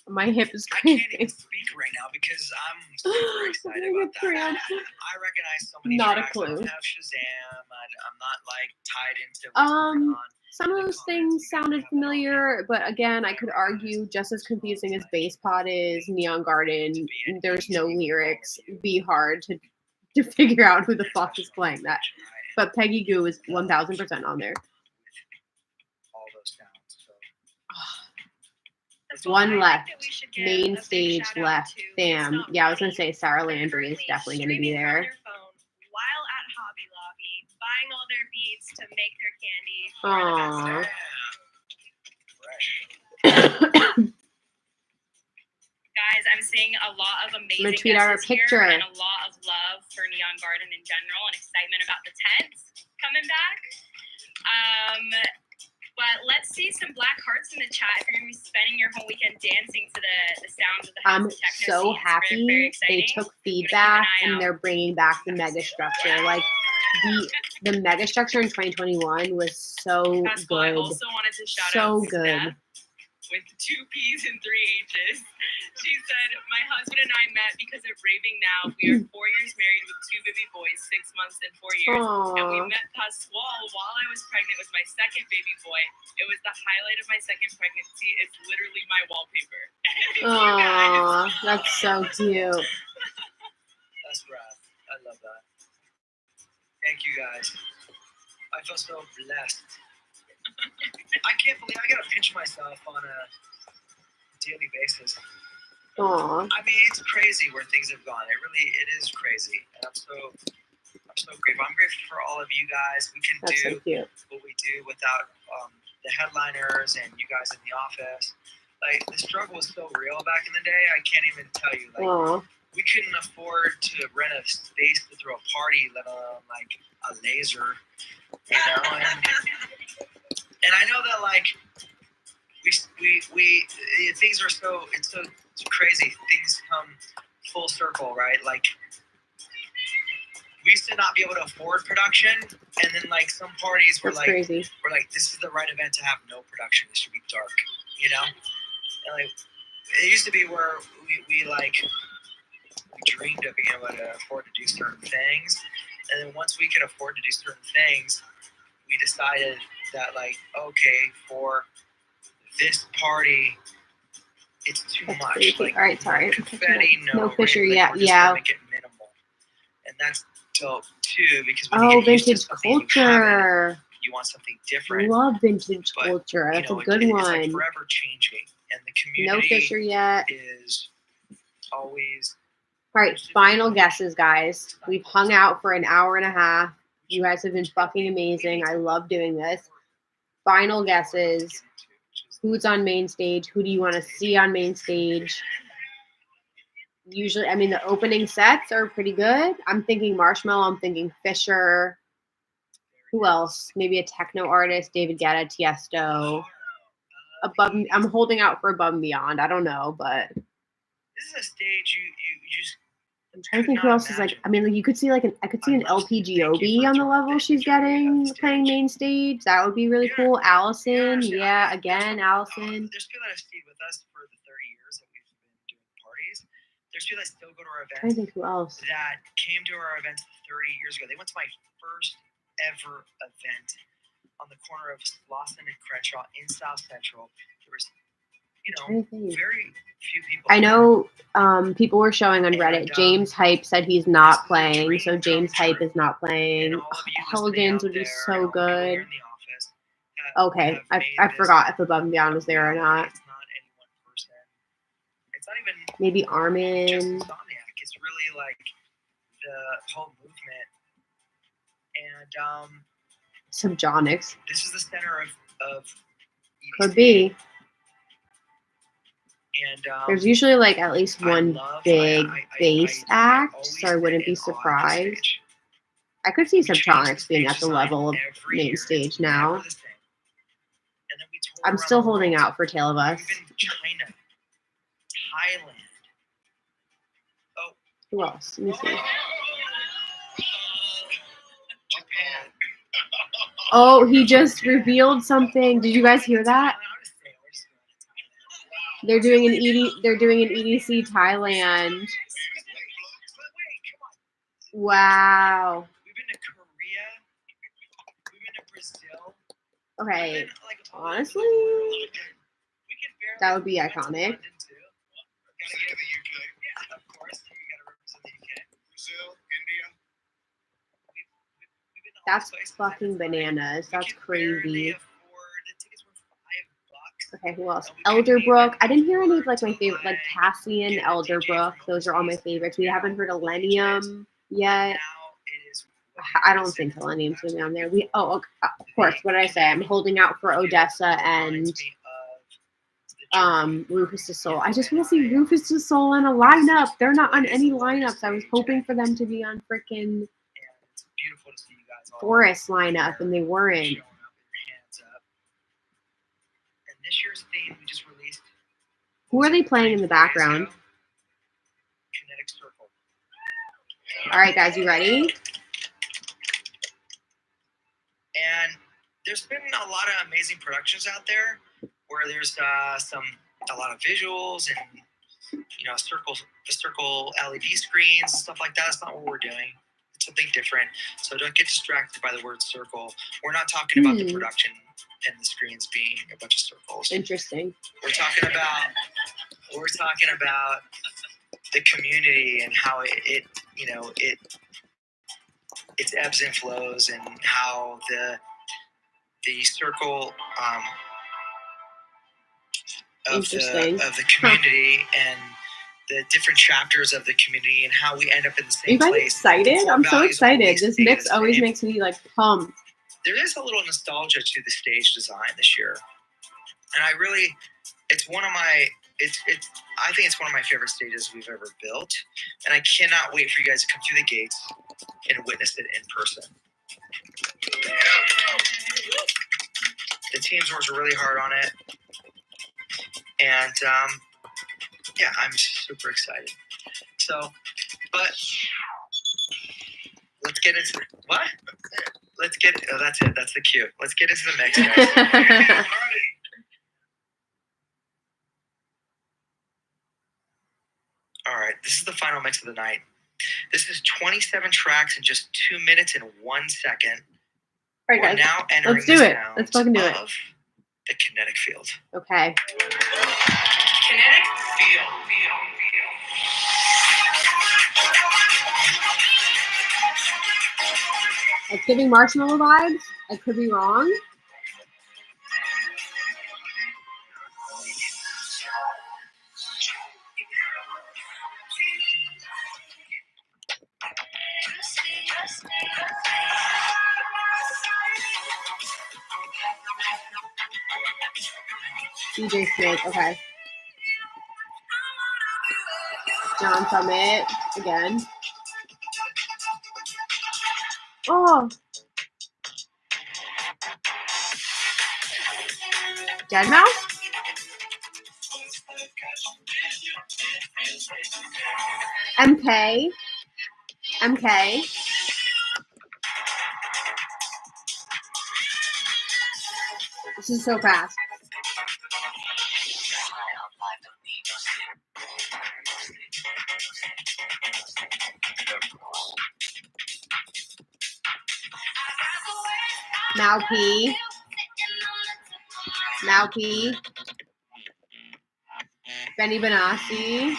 My hip is I can't even crazy. speak right now because I'm super excited I'm gonna about get that. cramped. I recognize so many Not a tracks. I clue. don't have Shazam. I'm not like tied into what's going on. Some of those things sounded familiar, but again, I could argue just as confusing as Bass Pod is, Neon Garden, there's no lyrics. It'd be hard to figure out who the fuck is playing that. But Peggy Goo is 1000% on there. All those sounds. So That's One why I left. think that we should give a Main big stage shout out left. to Damn. It's Not Yeah, I was gonna Funny. say Sarah They're Landry is currently definitely gonna be streaming from there. their phone while at Hobby Lobby, buying all their beads to make their candy for Aww. the best. Guys, I'm seeing a lot of amazing tweet out our guesses here picture. and a lot of love for Neon Garden in general and excitement about the tents coming back. But let's see some black hearts in the chat if you're going to be spending your whole weekend dancing to the sounds of the house I'm and techno so scenes. happy Very they exciting. took feedback and they're bringing back the mega structure. Like the mega structure in 2021 was so Pascal, I good. also wanted to shout So out good. Steph with 2 P's and 3 H's. She said, my husband and I met because of Raving Now. We are 4 years married with 2 baby boys, 6 months and 4 years. And we Aww. met Pasquale while I was pregnant with my second baby boy. It was the highlight of my second pregnancy. It's literally my wallpaper. Aww, that's so cute. that's rad. I love that. Thank you guys. I feel so blessed. I can't believe I gotta pinch myself on a daily basis. Aww. I mean, it's crazy where things have gone. It is crazy. And I'm so grateful. I'm grateful for all of you guys. We can That's do so cute. what we do without the headliners and you guys in the office. Like, the struggle was so real back in the day. I can't even tell you. Like, Aww. we couldn't afford to rent a space to throw a party, let alone like a laser, you know. And I know that like we things are so it's crazy. Things come full circle, right? Like we used to not be able to afford production, and then like some parties were That's like crazy. we're like, this is the right event to have no production. It should be dark, you know. And like it used to be where we dreamed of being able to afford to do certain things, and then once we could afford to do certain things, we decided that like, okay, for this party, it's too That's much. crazy. Like, All right, sorry. confetti, No Fisher like, yet. we're just Yeah. gonna make it minimal, and that's dope too because when Oh, you get used to vintage something you haven't, culture. you want something different. Love vintage But, culture. you That's know, a good it's one. like forever changing, and the No community Fisher yet. is always. All right, final guesses, guys. We've hung out for an hour and a half. You guys have been fucking amazing. I love doing this. Final guesses. Who's on main stage? Who do you want to see on main stage? Usually, I mean, the opening sets are pretty good. I'm thinking Marshmallow. I'm thinking Fisher. Who else? Maybe a techno artist, David Guetta, Tiesto. I'm holding out for Above and Beyond. I don't know, but This is a stage you just. I'm trying to think who else is like. I mean, like you could see I could see an LPGOB on the level she's getting playing main stage. That would be really cool. Allison, yeah, again, Allison. There's people that have stayed with us for the 30 years that we've been doing parties. There's people that still go to our I'm trying to events think who else. that came to our events 30 years ago. They went to my first ever event on the corner of Slauson and Crenshaw in South Central. There was, I'm trying to think. very few people. I know people were showing on Reddit. And, James Hype said he's not playing, so James Hype is not playing. And all of you Helgens would be listening out so there, and all the people here good. in the office have Okay, I made this forgot if Above and Beyond was there or not. It's not any one person. It's not even Maybe just Armin. Insomniac. It's really like the whole movement. And Subjonics. this is the center of EDC. Could be. And There's usually like at least I one love- big I bass I act, always so I wouldn't be been in awe of the surprised. stage. I could see We change Subtronics being stage at the design level of every main year. stage It's now. never the same. And then we tour I'm around still the holding world. out for Tale of Us. We've been China, Thailand. Oh, Who else? Let me see. Japan. Oh, he just revealed something. Did you guys hear that? They're doing an EDC Thailand. Wow. We've been to Korea. We've been to Brazil. Okay. We've been, like, all over the Honestly, world. We can barely that would be we went to iconic. London, too. Gotta get the UK. Yeah, of course. You gotta represent the UK. Brazil, India. We've been That's Places fucking and it's like, bananas. we That's could barely crazy. afford the tickets were $5. Okay, who else? And we couldn't Elderbrook. even I didn't hear any of afford like my to, favorite, like Cassian, get a DJ Elderbrook. from Those are all my overseas, favorites. We you haven't know, heard of DJs. Lenium But yet. now it is I don't think Millennium's gonna be on there. We of course. What did I say? I'm holding out for Odessa and Rufus Du Sol. I just want to see Rufus Du Sol on a lineup. They're not on any lineups. I was hoping for them to be on freaking Forest lineup, and they weren't. And this year's theme we just released. Who are they playing in the background? Kinetic Circle. All right, guys, you ready? And there's been a lot of amazing productions out there where there's a lot of visuals and the circle LED screens and stuff like that. That's not what we're doing. It's something different. So don't get distracted by the word circle. We're not talking about the production and the screens being a bunch of circles. Interesting. We're talking about the community and how its ebbs and flows, and how the circle of the community and the different chapters of the community, and how we end up in the same place. Are you guys excited? I'm so excited. This mix always makes me like pumped. There is a little nostalgia to the stage design this year, and I think it's one of my favorite stages we've ever built, and I cannot wait for you guys to come through the gates and witness it in person. The teams worked really hard on it, and yeah, I'm super excited. So, but let's get into what? Oh, that's it. That's the cue. Let's get into the mix, guys. All right, this is the final mix of the night. This is 27 tracks in just 2 minutes and 1 second. All right, We're guys. now entering Let's do the it. Let's fucking do it. sounds of the Kinetic Field. Okay. Kinetic Field. It's giving Marshmallow vibes. I could be wrong. DJ Snake, okay. John Summit, again. Oh! Dead Mouse? MK. This is so fast. Now P. Benny Benassi.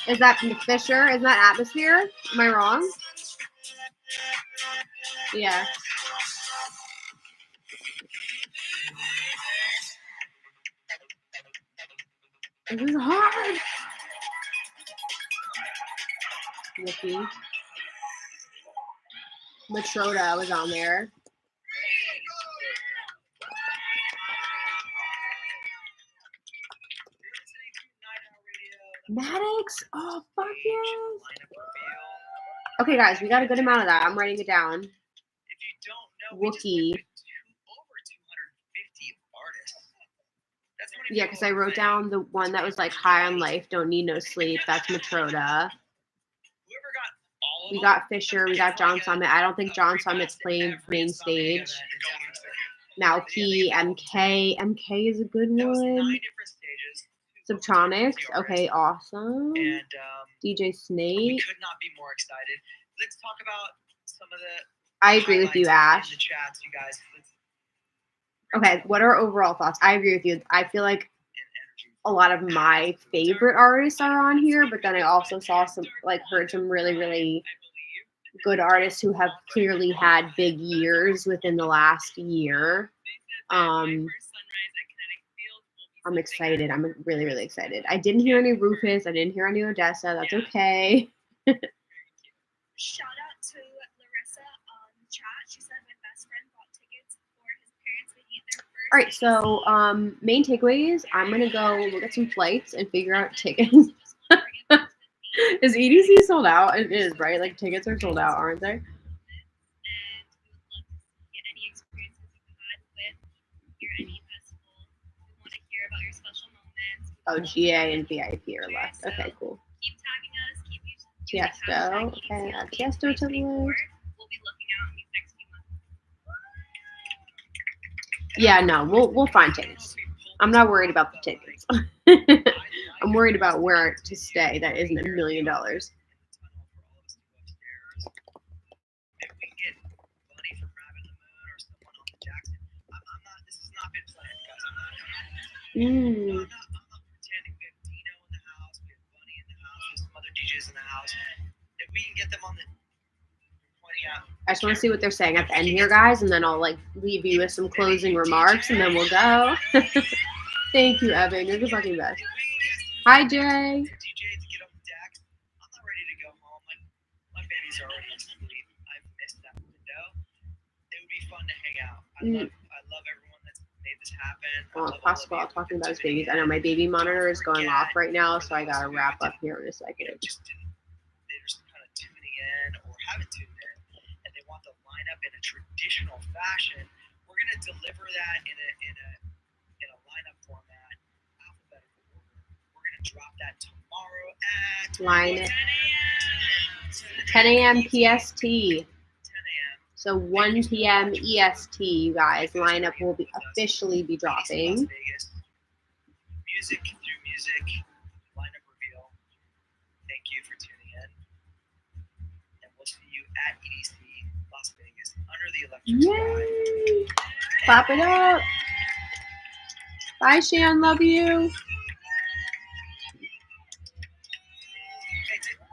Is that Fisher? Is that Atmosphere? Am I wrong? Yeah. It was hard. Nikki. Matroda was on there. Maddox? Oh, fuck yes. Okay, guys, we got a good amount of that. I'm writing it down. If you don't know, Wookie. over 250 artists. That's how many Yeah, because I wrote down the one that was like High on Life, Don't Need No Sleep. That's Matroda. We got Fisher. We got John Summit. I don't think John Summit's playing main stage. Now P, MK. MK is a good one. Subtronics. Okay, awesome. And DJ we Snake. could not be more excited. Let's talk about some of the I agree with you, highlights Ash. in the chats, you guys. Okay, what are our overall thoughts? I agree with you. I feel like And energy. a lot of my favorite artists are on here, but then I also saw some, like, heard some really, really good artists who have clearly had big years within the last year. I'm excited. I'm really, really excited. I didn't hear any Rufus. I didn't hear any Odessa. That's okay. Shout out to Larissa on the chat. She said my best friend bought tickets for his parents making it their first. All right, so main takeaways. I'm gonna go look at some flights and figure out tickets. Is EDC sold out? It is, right? Like, tickets are sold out, aren't they? And we would love to get any experiences you've had with your NE festival. We want to hear about your special moments. Oh, GA and VIP are left. Okay, cool. Keep tagging us. Keep using Tiesto. hashtag Okay, EDC Tiesto to the left. We'll be looking out in these next few months. Yeah, no, we'll find tickets. I'm not worried about the tickets. I'm worried about where to stay. That isn't $1 million. If we get Bunny from Rabbit in the Moon or someone on the Jackson, I'm not. This has not been planned, guys. I'm not pretending. We have Dino in the house. We have Bunny in the house. We have some other DJs in the house. If we can get them on the pointing out. I just want to see what they're saying at the end here, guys, and then I'll like leave you with some closing remarks, and then we'll go. Thank you, Evan. You're the fucking best. Hi, Jay. DJ to get on the deck. I'm not ready to go home. My baby's already asleep. I've missed that window. It would be fun to hang out. I love everyone that's made this happen. Oh, Pascal talking about his babies. I know my baby monitor is going off right now, so I gotta wrap up here in a second. They're just kind of tuning in or haven't tuned in, and they want the lineup in a traditional fashion. We're gonna deliver that in a lineup format, alphabetical order. We're gonna drop that tomorrow at Line 10 a.m. PST. 10 a.m. So 1 p.m. EST, you guys. Lineup will be officially be Las dropping. Vegas. Music through music, lineup reveal. Thank you for tuning in, and we'll see you at EDC Las Vegas under the electric sky. Yay! Clap it up. Bye, Shan. Love you.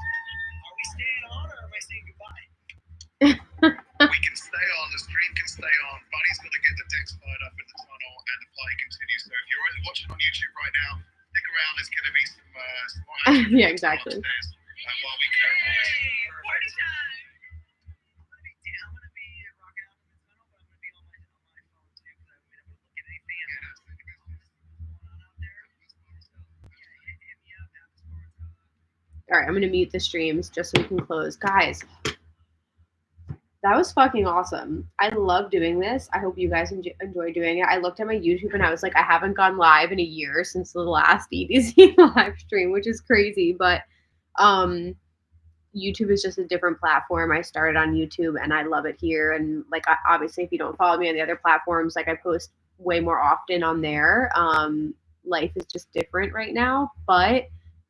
Are we staying on or am I saying goodbye? We can stay on, the stream can stay on. Bunny's going to get the decks fired up in the tunnel and the party continues. So if you're watching on YouTube right now, stick around. There's going to be some more action Yeah, exactly. upstairs, while we clear all this. Party time. I'm gonna be rocking out in the tunnel, but I'm gonna be on my phone too because I haven't been able to look at anything else going on out there. So yeah, hit me up after sports. All right, I'm going to mute the streams just so we can close. Guys, that was fucking awesome. I love doing this. I hope you guys enjoy doing it. I looked at my YouTube and I was like, I haven't gone live in a year since the last EDC live stream, which is crazy. But YouTube is just a different platform. I started on YouTube and I love it here. And like, obviously, if you don't follow me on the other platforms, like I post way more often on there. Life is just different right now, but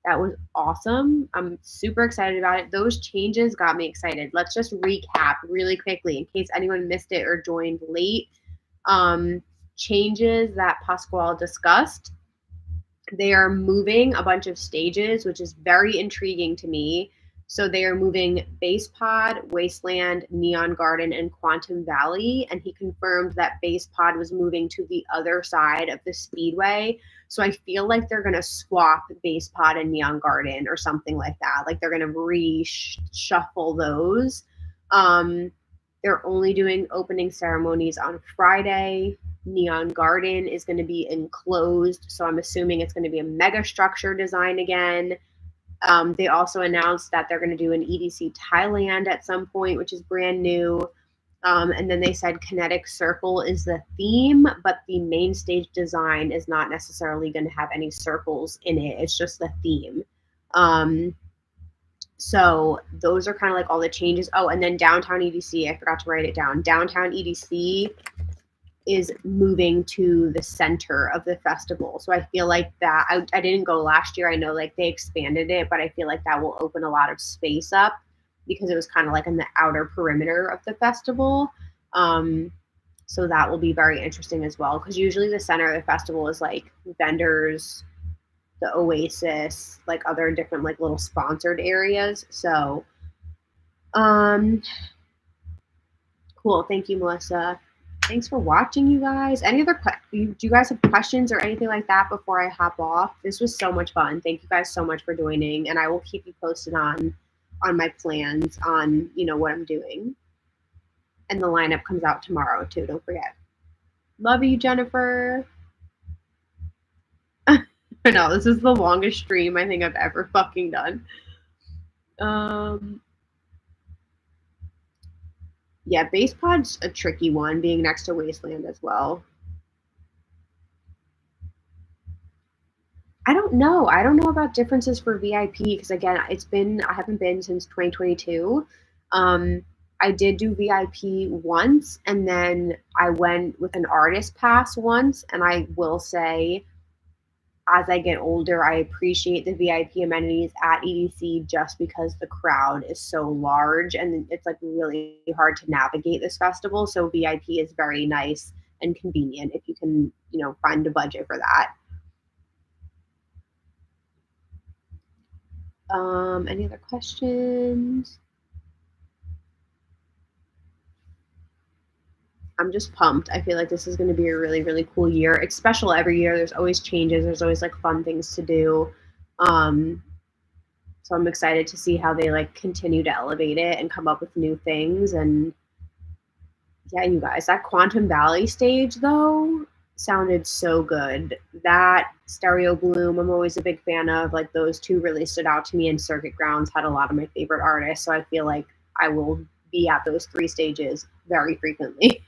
that was awesome. I'm super excited about it. Those changes got me excited. Let's just recap really quickly in case anyone missed it or joined late. Changes that Pasquale discussed. They are moving a bunch of stages, which is very intriguing to me. So they are moving Base Pod, Wasteland, Neon Garden, and Quantum Valley. And he confirmed that Base Pod was moving to the other side of the Speedway. So I feel like they're going to swap Base Pod and Neon Garden or something like that. Like they're going to reshuffle those. They're only doing opening ceremonies on Friday. Neon Garden is going to be enclosed. So I'm assuming it's going to be a mega structure design again. They also announced that they're going to do an EDC Thailand at some point, which is brand new. And then they said Kinetic Circle is the theme, but the main stage design is not necessarily going to have any circles in it. It's just the theme. So those are kind of like all the changes. Oh, and then Downtown EDC, I forgot to write it down. Downtown EDC is moving to the center of the festival. So I feel like that, I didn't go last year. I know like they expanded it, but I feel like that will open a lot of space up because it was kind of like in the outer perimeter of the festival. So that will be very interesting as well, because usually the center of the festival is like vendors, the Oasis, like other different like little sponsored areas. So cool. Thank you, Melissa. Thanks for watching, you guys. Any other do you guys have questions or anything like that before I hop off? This was so much fun. Thank you guys so much for joining, and I will keep you posted on my plans on, you know, what I'm doing. And the lineup comes out tomorrow too, don't forget. Love you, Jennifer. I know, this is the longest stream I think I've ever fucking done. Yeah, Base Pod's a tricky one, being next to Wasteland as well. I don't know. I don't know about differences for VIP, because again, I haven't been since 2022. I did do VIP once, and then I went with an artist pass once, and I will say, as I get older, I appreciate the VIP amenities at EDC just because the crowd is so large and it's like really hard to navigate this festival. So VIP is very nice and convenient if you can, you know, find a budget for that. Any other questions? I'm just pumped. I feel like this is going to be a really, really cool year. It's special every year. There's always changes. There's always like fun things to do. So I'm excited to see how they like continue to elevate it and come up with new things. And yeah, you guys, that Quantum Valley stage though sounded so good. That Stereo Bloom, I'm always a big fan of. Like those two really stood out to me, and Circuit Grounds had a lot of my favorite artists. So I feel like I will be at those three stages very frequently.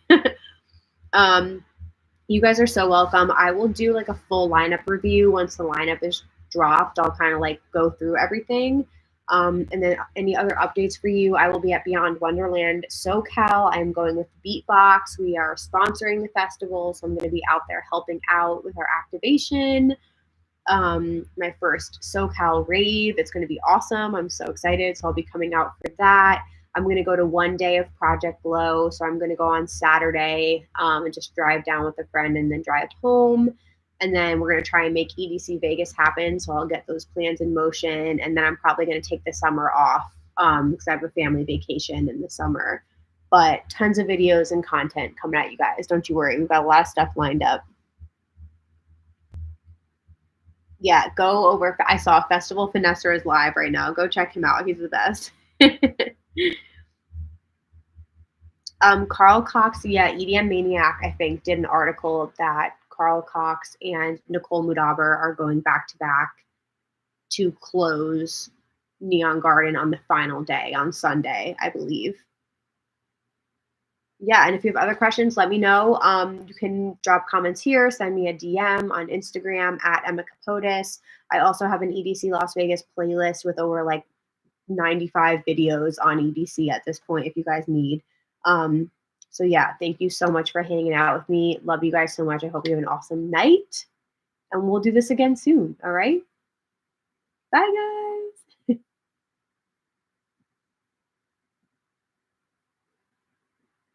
You guys are so welcome. I will do like a full lineup review once the lineup is dropped. I'll kind of like go through everything. And then any other updates for you, I will be at Beyond Wonderland SoCal. I'm going with Beatbox. We are sponsoring the festival, so I'm going to be out there helping out with our activation. My first SoCal rave. It's going to be awesome. I'm so excited. So I'll be coming out for that. I'm going to go to one day of Project Glow. So I'm going to go on Saturday and just drive down with a friend and then drive home. And then we're going to try and make EDC Vegas happen. So I'll get those plans in motion. And then I'm probably going to take the summer off because I have a family vacation in the summer. But tons of videos and content coming at you guys. Don't you worry. We've got a lot of stuff lined up. Yeah, go over. I saw Festival Finesser is live right now. Go check him out. He's the best. Carl Cox, yeah, EDM Maniac, I think, did an article that Carl Cox and Nicole Mudaber are going back to back to close Neon Garden on the final day on Sunday, I believe. Yeah, and if you have other questions, let me know. You can drop comments here, send me a DM on Instagram at Emma Kapotes. I also have an EDC Las Vegas playlist with over like 95 videos on EDC at this point if you guys need. So yeah, thank you so much for hanging out with me. Love you guys so much. I hope you have an awesome night, and we'll do this again soon. All right. Bye guys.